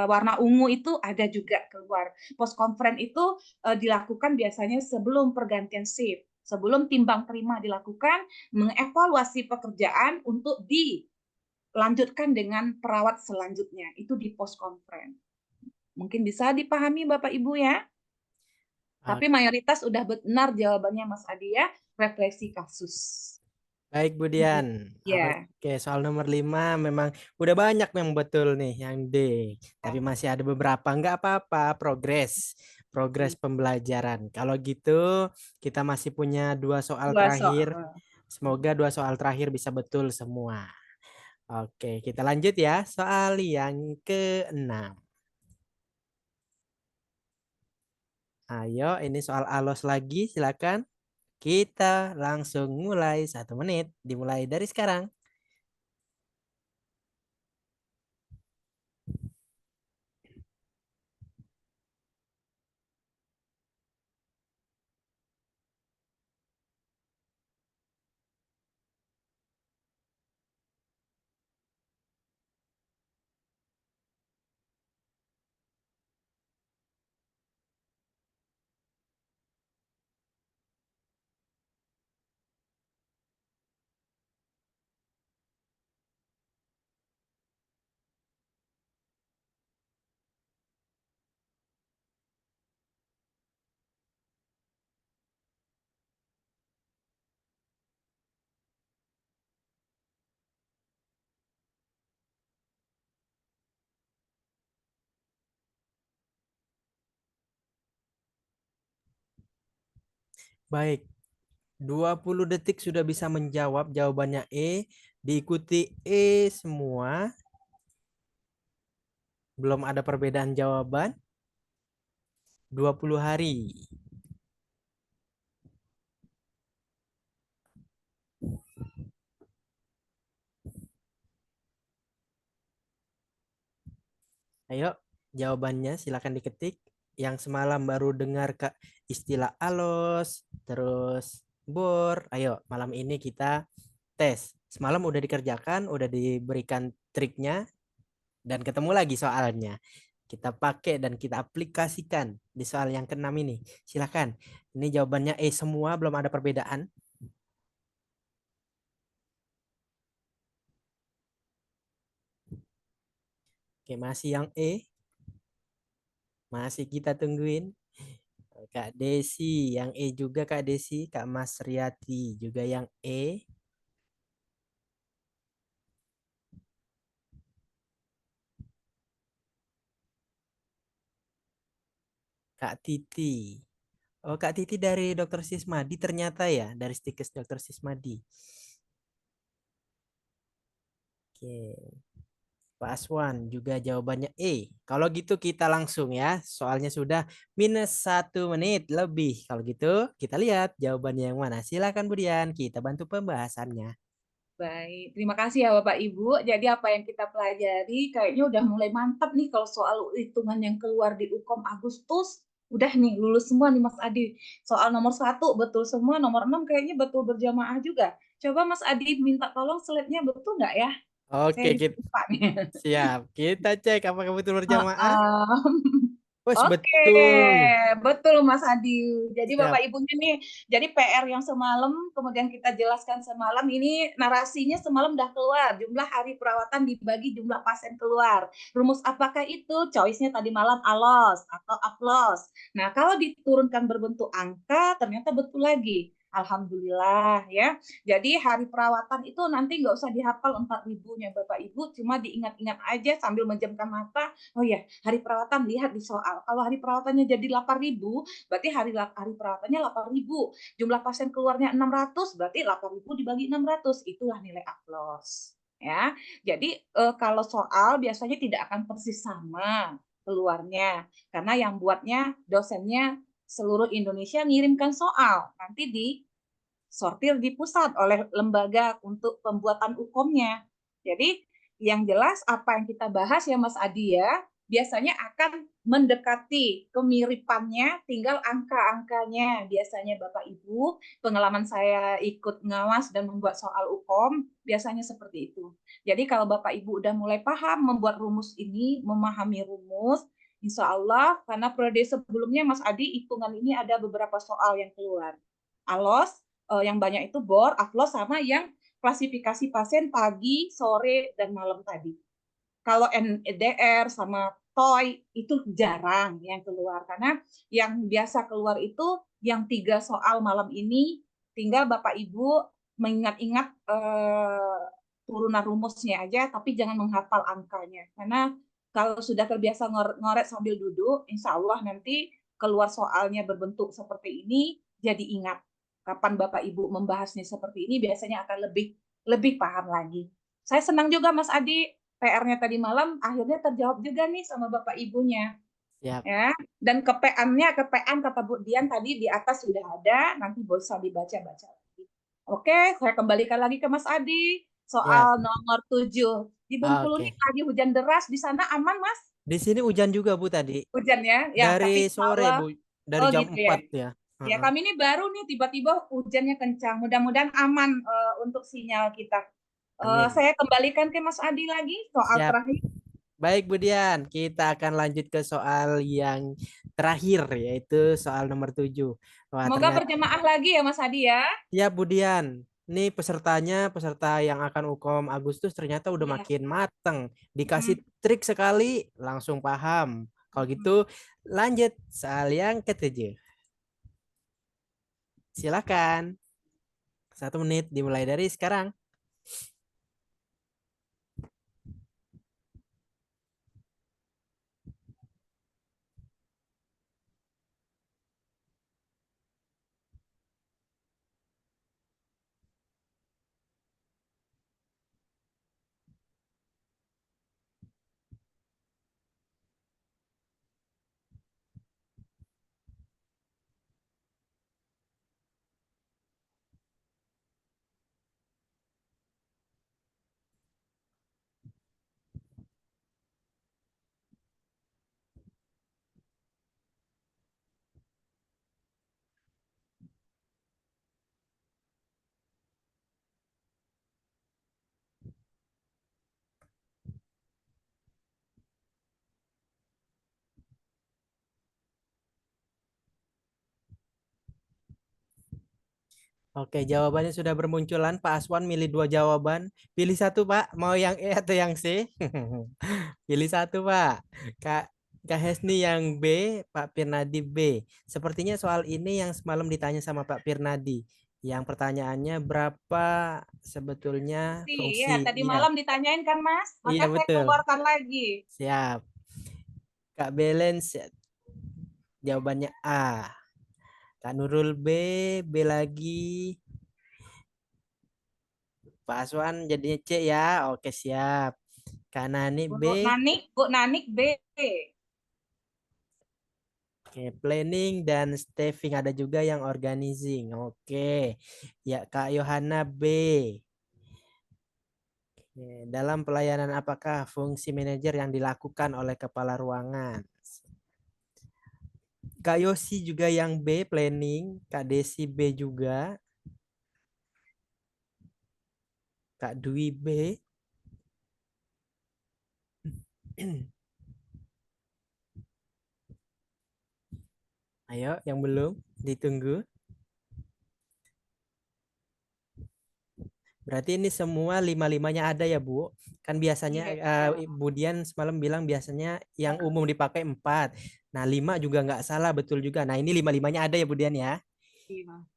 warna ungu itu ada juga keluar. Post konferen itu dilakukan biasanya sebelum pergantian shift. Sebelum timbang terima dilakukan, mengevaluasi pekerjaan untuk lanjutkan dengan perawat selanjutnya, itu di post conference. Mungkin bisa dipahami Bapak Ibu ya. Tapi mayoritas udah benar jawabannya Mas Adi ya, refleksi kasus. Baik Bu Dian. Ya. Oke, soal nomor 5 memang udah banyak yang betul nih, yang D. Tapi masih ada beberapa, nggak apa-apa, progres pembelajaran. Kalau gitu kita masih punya 2 soal Dua terakhir. soal. Semoga 2 soal terakhir bisa betul semua. Oke, kita lanjut ya. Soal yang ke-6. Ayo, ini soal alos lagi, silakan. Kita langsung mulai 1 menit. Dimulai dari sekarang. Baik, 20 detik sudah bisa menjawab, jawabannya E. Diikuti E semua. Belum ada perbedaan jawaban. 20 hari. Ayo, jawabannya silakan diketik. Yang semalam baru dengar Kak istilah alos, terus bor. Ayo, malam ini kita tes. Semalam udah dikerjakan, udah diberikan triknya, dan ketemu lagi soalnya. Kita pakai dan kita aplikasikan di soal yang ke-6 ini. Silakan. Ini jawabannya E semua, belum ada perbedaan. Oke, masih yang E. Masih kita tungguin. Kak Desi, yang E juga Kak Desi. Kak Mas Riyati juga yang E. Kak Titi. Oh, Kak Titi dari Dokter Sismadi ternyata ya, dari Stikes Dokter Sismadi. Oke. Pak Aswan juga jawabannya E. Kalau gitu kita langsung ya. Soalnya sudah -1 menit lebih. Kalau gitu kita lihat jawabannya yang mana. Silakan Budian, kita bantu pembahasannya. Baik, terima kasih ya Bapak Ibu. Jadi apa yang kita pelajari kayaknya udah mulai mantap nih kalau soal hitungan yang keluar di UKOM Agustus. Udah nih lulus semua nih Mas Adi. Soal nomor 1 betul semua, nomor 6 kayaknya betul berjamaah juga. Coba Mas Adi minta tolong slide-nya betul nggak ya? Oke, Saya kita lupa nih. siap. Kita cek apakah betul berjamaah. Heeh. Wes Oke, betul. betul Mas Adi. Jadi Bapak Siap. Ibunya nih, jadi PR yang semalam, kemudian kita jelaskan semalam, ini narasinya semalam udah keluar, jumlah hari perawatan dibagi jumlah pasien keluar. Rumus apakah itu? Choice-nya tadi malam ALOS atau APLOS. Nah, kalau diturunkan berbentuk angka, ternyata betul lagi. Alhamdulillah ya. Jadi hari perawatan itu nanti nggak usah dihafal 4.000-nya Bapak Ibu, cuma diingat-ingat aja sambil menjamkan mata. Oh ya, hari perawatan lihat di soal. Kalau hari perawatannya jadi 8.000, berarti hari perawatannya 8.000. Jumlah pasien keluarnya 600, berarti 8.000 dibagi 600. Itulah nilai APLOS. Ya. Jadi kalau soal biasanya tidak akan persis sama keluarnya. Karena yang buatnya dosennya seluruh Indonesia ngirimkan soal. Nanti disortir di pusat oleh lembaga untuk pembuatan UKOM-nya. Jadi yang jelas apa yang kita bahas ya Mas Adi ya, biasanya akan mendekati kemiripannya, tinggal angka-angkanya. Biasanya Bapak Ibu, pengalaman saya ikut ngawas dan membuat soal UKOM, biasanya seperti itu. Jadi kalau Bapak Ibu udah mulai paham membuat rumus ini, memahami rumus, Insya Allah, karena periode sebelumnya Mas Adi, hitungan ini ada beberapa soal yang keluar. ALOS, yang banyak itu BOR, AFLOS, sama yang klasifikasi pasien pagi, sore, dan malam tadi. Kalau NDR sama TOY itu jarang yang keluar, karena yang biasa keluar itu yang 3 soal malam ini, tinggal Bapak Ibu mengingat-ingat turunan rumusnya aja, tapi jangan menghafal angkanya. Karena kalau sudah terbiasa ngoret sambil duduk, insya Allah nanti keluar soalnya berbentuk seperti ini, jadi ingat. Kapan Bapak Ibu membahasnya seperti ini, biasanya akan lebih paham lagi. Saya senang juga Mas Adi, PR-nya tadi malam akhirnya terjawab juga nih sama Bapak Ibunya. Siap. Ya, dan kepeannya, kata Bu Dian tadi di atas sudah ada, nanti bisa dibaca-baca lagi. Oke, saya kembalikan lagi ke Mas Adi. Siap. Soal nomor 7. Di Bengkulu ini Oke. lagi hujan deras, di sana aman, Mas? Di sini hujan juga, Bu, tadi. Hujan ya? Ya, tapi Dari insya sore, Allah, Bu. Dari oh jam gitu ya. 4 ya. Ya, Heeh. kami ini baru nih tiba-tiba hujannya kencang. Mudah-mudahan aman untuk sinyal kita. Amin. Saya kembalikan ke Mas Adi lagi soal Siap. terakhir. Baik, Bu Dian. Kita akan lanjut ke soal yang terakhir, yaitu soal nomor 7. Wah, Semoga ternyata. berjemaah lagi ya Mas Adi ya. Siap, Bu Dian. Ini peserta yang akan UKOM Agustus ternyata udah Ya. makin mateng. Dikasih trik sekali, langsung paham. Kalau gitu, lanjut soal yang ke-7. Silakan. 1 menit dimulai dari sekarang. Oke, jawabannya sudah bermunculan. Pak Aswan milih 2 jawaban. Pilih satu, Pak. Mau yang E atau yang C? Pilih satu, Pak. Kak Kak Hesni yang B, Pak Pirnadi B. Sepertinya soal ini yang semalam ditanya sama Pak Pirnadi. Yang pertanyaannya berapa sebetulnya Iya, fungsi? tadi Iya, malam ditanyain kan Mas, maka iya saya betul. keluarkan lagi. Siap. Kak Balance jawabannya A. Kak Nurul B, B lagi. Pak Aswan jadinya C ya. Oke, siap. Kak Nani B. Bu Nanik B. Oke, planning dan staffing ada juga yang organizing. Oke. Ya, Kak Yohana B. Oke, dalam pelayanan apakah fungsi manajer yang dilakukan oleh kepala ruangan? Kak Yosi juga yang B, planning. Kak Desi B juga. Kak Dwi B. Ayo, yang belum ditunggu. Berarti ini semua 5-5-nya ada ya, Bu? Kan biasanya Iya. Bu Dian semalam bilang biasanya yang umum dipakai 4. Nah, 5 juga nggak salah, betul juga. Nah, ini 5-5-nya ada ya, Bu Dian ya? Iya.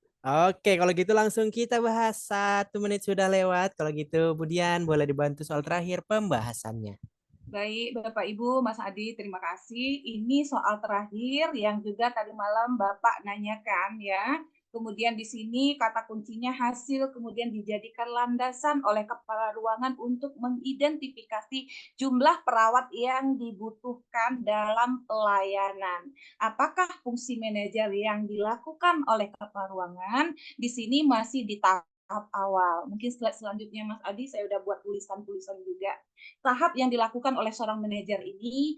Oke, kalau gitu langsung kita bahas. 1 menit sudah lewat. Kalau gitu, Bu Dian boleh dibantu soal terakhir pembahasannya. Baik, Bapak Ibu, Mas Adi, terima kasih. Ini soal terakhir yang juga tadi malam Bapak nanyakan ya. Kemudian di sini kata kuncinya hasil kemudian dijadikan landasan oleh kepala ruangan untuk mengidentifikasi jumlah perawat yang dibutuhkan dalam pelayanan. Apakah fungsi manajer yang dilakukan oleh kepala ruangan di sini masih di tahap awal? Mungkin slide selanjutnya Mas Adi saya udah buat tulisan-tulisan juga. Tahap yang dilakukan oleh seorang manajer ini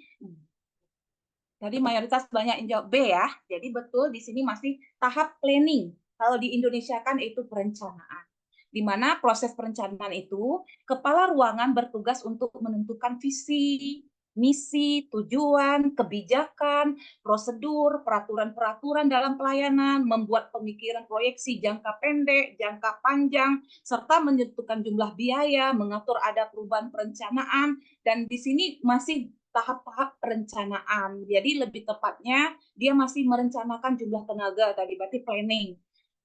tadi mayoritas banyak yang jawab B ya. Jadi betul di sini masih tahap planning. Kalau di Indonesia kan itu perencanaan. Di mana proses perencanaan itu kepala ruangan bertugas untuk menentukan visi, misi, tujuan, kebijakan, prosedur, peraturan-peraturan dalam pelayanan, membuat pemikiran proyeksi jangka pendek, jangka panjang, serta menentukan jumlah biaya, mengatur ada perubahan perencanaan, dan di sini masih tahap-tahap perencanaan. Jadi lebih tepatnya dia masih merencanakan jumlah tenaga tadi, berarti planning.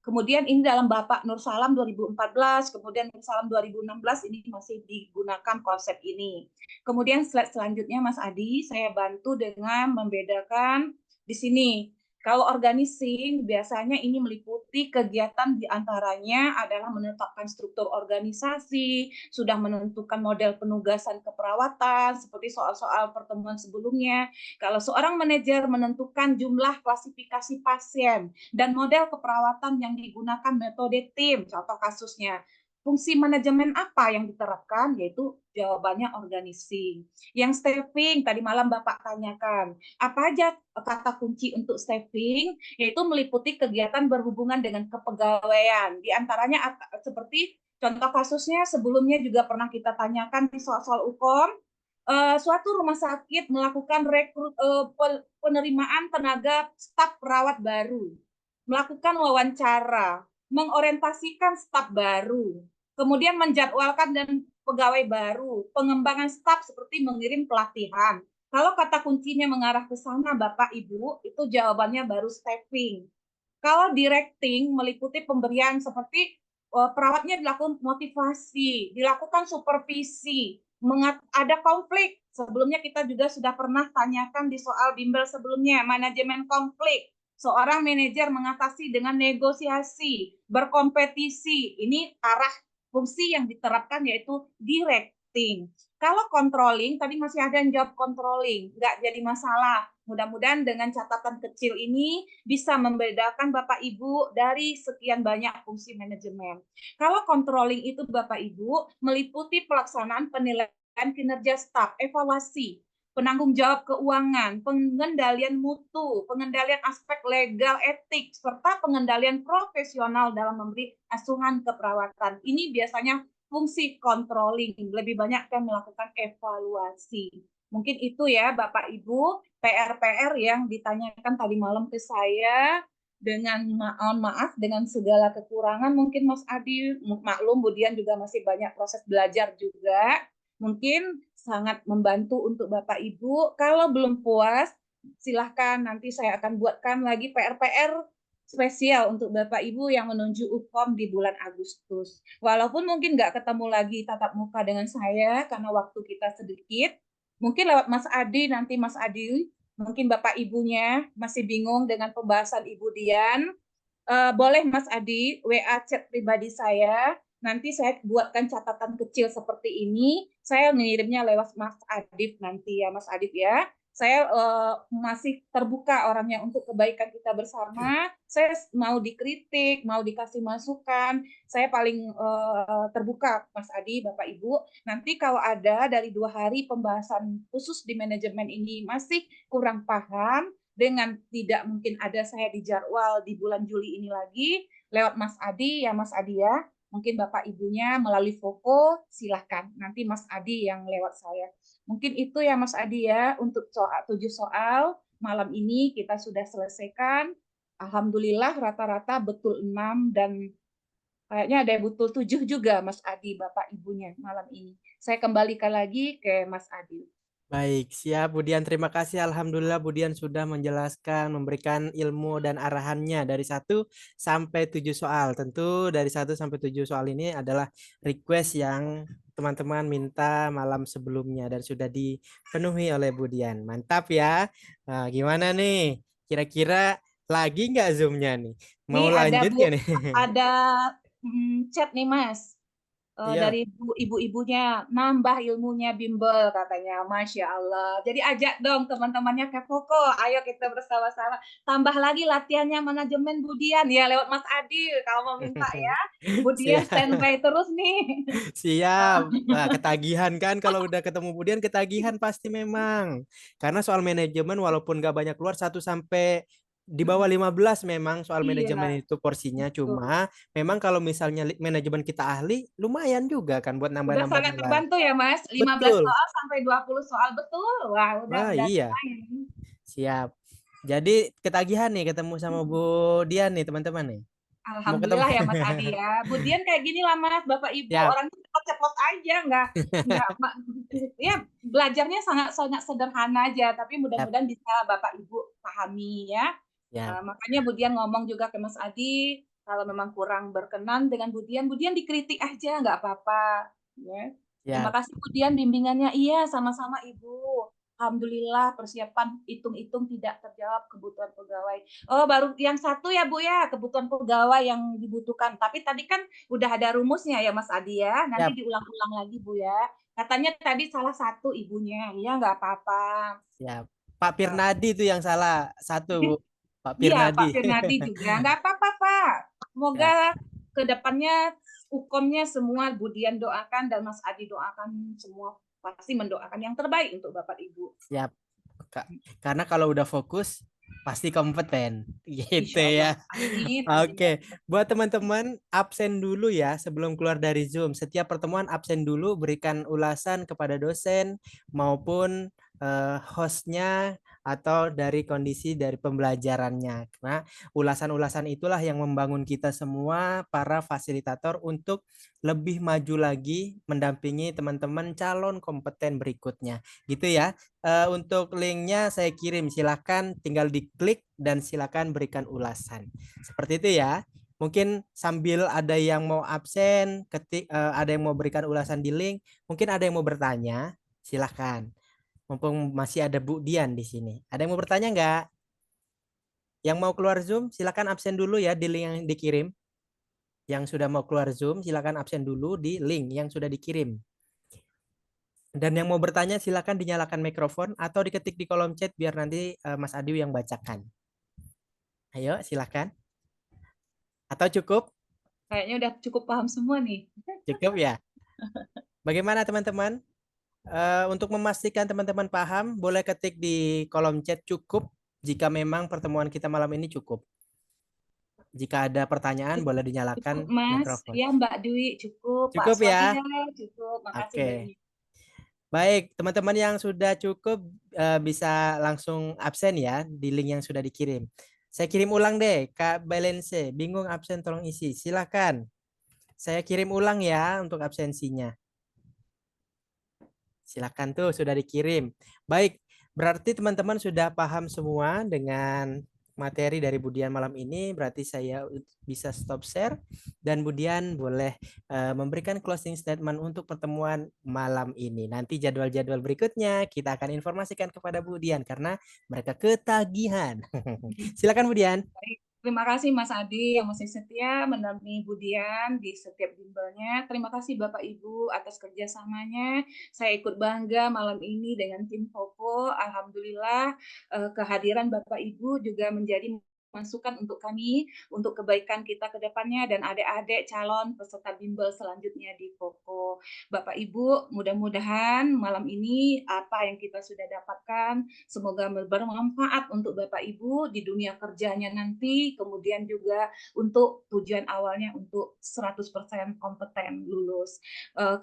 Kemudian ini dalam Bapak Nur Salam 2014, kemudian Nur Salam 2016 ini masih digunakan konsep ini. Kemudian slide selanjutnya Mas Adi, saya bantu dengan membedakan di sini. Kalau organizing biasanya ini meliputi kegiatan diantaranya adalah menetapkan struktur organisasi, sudah menentukan model penugasan keperawatan, seperti soal-soal pertemuan sebelumnya. Kalau seorang manajer menentukan jumlah klasifikasi pasien dan model keperawatan yang digunakan metode tim, contoh kasusnya. Fungsi manajemen apa yang diterapkan? Yaitu jawabannya organizing. Yang staffing, tadi malam Bapak tanyakan. Apa aja kata kunci untuk staffing? Yaitu meliputi kegiatan berhubungan dengan kepegawaian. Di antaranya seperti contoh kasusnya sebelumnya juga pernah kita tanyakan di soal-soal UKOM, suatu rumah sakit melakukan penerimaan tenaga staf perawat baru, melakukan wawancara, mengorientasikan staf baru, kemudian menjadwalkan dan pegawai baru, pengembangan staf seperti mengirim pelatihan. Kalau kata kuncinya mengarah ke sana, Bapak Ibu, itu jawabannya baru staffing. Kalau directing meliputi pemberian seperti perawatnya dilakukan motivasi, dilakukan supervisi, ada konflik. Sebelumnya kita juga sudah pernah tanyakan di soal bimbel sebelumnya, manajemen konflik. Seorang manajer mengatasi dengan negosiasi, berkompetisi. Ini arah fungsi yang diterapkan yaitu directing. Kalau controlling, tadi masih ada yang jawab controlling, nggak jadi masalah. Mudah-mudahan dengan catatan kecil ini bisa membedakan Bapak Ibu dari sekian banyak fungsi manajemen. Kalau controlling itu Bapak Ibu meliputi pelaksanaan penilaian kinerja staf, evaluasi, penanggung jawab keuangan, pengendalian mutu, pengendalian aspek legal, etik, serta pengendalian profesional dalam memberi asuhan keperawatan. Ini biasanya fungsi controlling, lebih banyak kan melakukan evaluasi. Mungkin itu ya Bapak Ibu, PR-PR yang ditanyakan tadi malam ke saya. Dengan mohon maaf dengan segala kekurangan, mungkin Mas Adi maklum Budian juga masih banyak proses belajar juga. Mungkin sangat membantu untuk Bapak Ibu. Kalau belum puas, silahkan nanti saya akan buatkan lagi PR-PR spesial untuk Bapak Ibu yang menuju UKOM di bulan Agustus. Walaupun mungkin nggak ketemu lagi tatap muka dengan saya karena waktu kita sedikit, mungkin lewat Mas Adi, nanti Mas Adi, mungkin Bapak Ibunya masih bingung dengan pembahasan Ibu Dian, boleh Mas Adi WA chat pribadi saya, nanti saya buatkan catatan kecil seperti ini, saya mengirimnya lewat Mas Adif nanti ya Mas Adif ya. Saya masih terbuka orangnya untuk kebaikan kita bersama. Saya mau dikritik, mau dikasih masukan. Saya paling terbuka, Mas Adi, Bapak Ibu. Nanti kalau ada dari 2 hari pembahasan khusus di manajemen ini masih kurang paham, dengan tidak mungkin ada saya di jadwal di bulan Juli ini lagi, lewat Mas Adi ya Mas Adi ya. Mungkin Bapak Ibunya melalui Voko, silahkan. Nanti Mas Adi yang lewat saya. Mungkin itu ya Mas Adi ya, untuk 7 soal malam ini kita sudah selesaikan. Alhamdulillah rata-rata betul 6 dan kayaknya ada yang betul 7 juga Mas Adi, Bapak Ibunya malam ini. Saya kembalikan lagi ke Mas Adi. Baik, siap Budian. Terima kasih. Alhamdulillah Budian sudah menjelaskan, memberikan ilmu dan arahannya dari 1 sampai 7 soal. Tentu dari 1 sampai 7 soal ini adalah request yang teman-teman minta malam sebelumnya dan sudah dipenuhi oleh Budian. Mantap ya. Nah, gimana nih? Kira-kira lagi nggak Zoom-nya nih? Mau Nih ada lanjut Bu, nggak nih? ada chat nih Mas. Iya. Dari ibu-ibunya, nambah ilmunya bimbel katanya, Masya Allah. Jadi ajak dong teman-temannya ke Voko, ayo kita bersama-sama tambah lagi latihannya manajemen Budian ya lewat Mas Adi kalau mau minta ya. Budian Siap. standby terus nih. Siap. Nah, ketagihan kan kalau udah ketemu Budian ketagihan pasti memang. Karena soal manajemen walaupun nggak banyak keluar 1 sampai di bawah 15 memang soal Iya, manajemen itu porsinya. betul. Cuma memang kalau misalnya manajemen kita ahli, lumayan juga kan buat Udah nambah-nambah sangat nilai. terbantu ya, Mas. 15 Betul. soal sampai 20 soal betul. Wah, Wah, udah iya. lumayan. Siap. Jadi ketagihan nih ketemu sama Bu Dian nih teman-teman nih. Mau ketemu. Alhamdulillah ya Mas Adi ya. Budian kayak gini lah Mas, Bapak Ibu Siap. orangnya cepot-cepot aja, nggak ya belajarnya sangat sangat sederhana aja, tapi Siap. mudah-mudahan bisa Bapak Ibu pahami ya. Siap. Makanya Budian ngomong juga ke Mas Adi, kalau memang kurang berkenan dengan Budian, Budian dikritik aja, nggak apa-apa. Ya. Terima Siap. kasih Budian bimbingannya. Iya, sama-sama Ibu. Alhamdulillah persiapan hitung-hitung tidak terjawab kebutuhan pegawai. Oh, baru yang satu ya Bu ya, kebutuhan pegawai yang dibutuhkan. Tapi tadi kan udah ada rumusnya ya Mas Adi ya. Siap. Nanti diulang-ulang lagi Bu ya. Katanya tadi salah satu ibunya. Iya, nggak apa-apa. Siap. Pak Pirnadi itu yang salah satu, Bu. Pak Iya, Pirnadi. Pak Firnadi juga. Nggak apa-apa, Pak. Semoga Siap. ke depannya hukumnya semua Budian doakan dan Mas Adi doakan semua pasti mendoakan yang terbaik untuk Bapak Ibu. Siap. Karena kalau udah fokus pasti kompeten gitu Insya Allah. ya. Amin. Oke, buat teman-teman absen dulu ya sebelum keluar dari Zoom. Setiap pertemuan absen dulu, berikan ulasan kepada dosen maupun hostnya atau dari kondisi dari pembelajarannya. Karena ulasan-ulasan itulah yang membangun kita semua para fasilitator untuk lebih maju lagi mendampingi teman-teman calon kompeten berikutnya. Gitu ya. Untuk linknya saya kirim, silakan tinggal diklik dan silakan berikan ulasan. Seperti itu ya. Mungkin sambil ada yang mau absen, ada yang mau berikan ulasan di link, mungkin ada yang mau bertanya, silakan. Mumpung masih ada Bu Dian di sini. Ada yang mau bertanya nggak? Yang mau keluar Zoom, silakan absen dulu ya di link yang dikirim. Yang sudah mau keluar Zoom, silakan absen dulu di link yang sudah dikirim. Dan yang mau bertanya silakan dinyalakan mikrofon atau diketik di kolom chat biar nanti Mas Adi yang bacakan. Ayo silakan. Atau cukup? Kayaknya udah cukup paham semua nih. Cukup ya. Bagaimana teman-teman? Untuk memastikan teman-teman paham, boleh ketik di kolom chat cukup jika memang pertemuan kita malam ini cukup. Jika ada pertanyaan boleh dinyalakan Cukup, Mas. mikrofon. Ya, Mbak Dwi, cukup. Pak Cukup ya? Swatida, cukup. Makasih Oke. banyak. Baik, teman-teman yang sudah cukup bisa langsung absen ya di link yang sudah dikirim. Saya kirim ulang deh, Kak Balence. Bingung absen tolong isi. Silakan. Saya kirim ulang ya untuk absensinya. Silakan tuh sudah dikirim. Baik, berarti teman-teman sudah paham semua dengan materi dari Budian malam ini. Berarti saya bisa stop share dan Budian boleh memberikan closing statement untuk pertemuan malam ini. Nanti jadwal-jadwal berikutnya kita akan informasikan kepada Budian karena mereka ketagihan. Silakan Budian. Baik. Terima kasih Mas Adi yang masih setia mendampingi Budian di setiap bimbelnya. Terima kasih Bapak Ibu atas kerjasamanya. Saya ikut bangga malam ini dengan tim Popo. Alhamdulillah kehadiran Bapak Ibu juga menjadi masukan untuk kami, untuk kebaikan kita ke depannya dan adik-adik calon peserta bimbel selanjutnya di Popo. Bapak Ibu, mudah-mudahan malam ini apa yang kita sudah dapatkan semoga bermanfaat untuk Bapak Ibu di dunia kerjanya nanti, kemudian juga untuk tujuan awalnya untuk 100% kompeten lulus.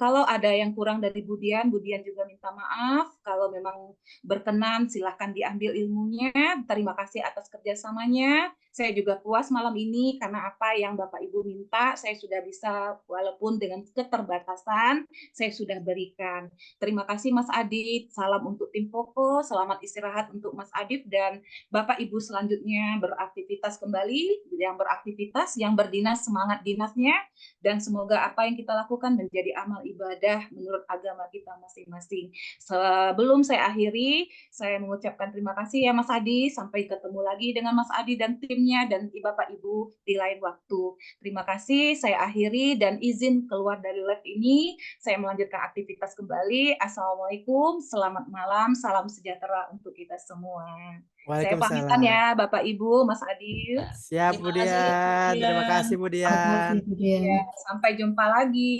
Kalau ada yang kurang dari Budian, Budian juga minta maaf. Kalau memang berkenan, silahkan diambil ilmunya. Terima kasih atas kerjasamanya. Saya juga puas malam ini karena apa yang Bapak Ibu minta, saya sudah bisa walaupun dengan keterbatasan, saya sudah berikan. Terima kasih Mas Adit, salam untuk tim Popo, selamat istirahat untuk Mas Adit dan Bapak Ibu selanjutnya beraktivitas kembali, yang berdinas semangat dinasnya, dan semoga apa yang kita lakukan menjadi amal ibadah menurut agama kita masing-masing. Sebelum saya akhiri, saya mengucapkan terima kasih ya Mas Adi, sampai ketemu lagi dengan Mas Adi dan timnya dan Bapak Ibu di lain waktu. Terima kasih, saya akhiri dan izin keluar dari live ini. Saya melanjutkan aktivitas kembali. Assalamualaikum, selamat malam, salam sejahtera untuk kita semua. Saya pamitan Waalaikumsalam. ya Bapak Ibu, Mas Adi. Siap Budian. Terima kasih Budian. Ya, sampai jumpa lagi.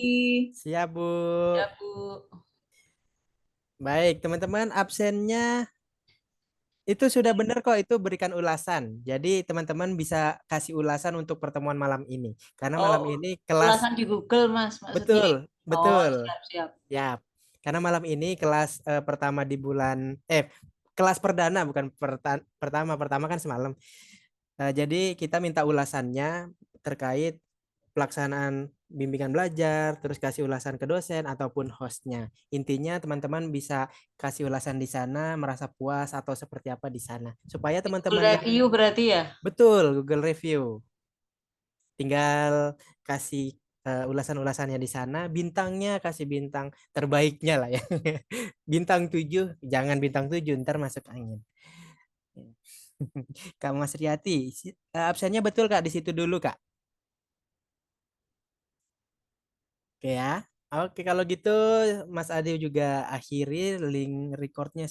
Siap Bu. Bu. Baik, teman-teman absennya Itu sudah benar kok, itu berikan ulasan. Jadi teman-teman bisa kasih ulasan untuk pertemuan malam ini. Karena malam Oh, ini kelas, ulasan di Google, Mas, maksudnya. betul, Oh, betul. siap-siap. Ya, karena malam ini kelas pertama di bulan, kelas perdana bukan pertama kan semalam. Jadi kita minta ulasannya terkait pelaksanaan bimbingan belajar, terus kasih ulasan ke dosen ataupun hostnya. Intinya teman-teman bisa kasih ulasan di sana, merasa puas atau seperti apa di sana. Supaya Google teman-teman yang review berarti ya? betul Google review, tinggal kasih ulasan-ulasannya di sana, bintangnya kasih bintang terbaiknya lah ya. Bintang 7, jangan bintang 7 ntar masuk angin. Kak Mas Riyati, absennya betul Kak di situ dulu Kak. Oke ya. Oke kalau gitu Mas Adi juga akhiri link recordnya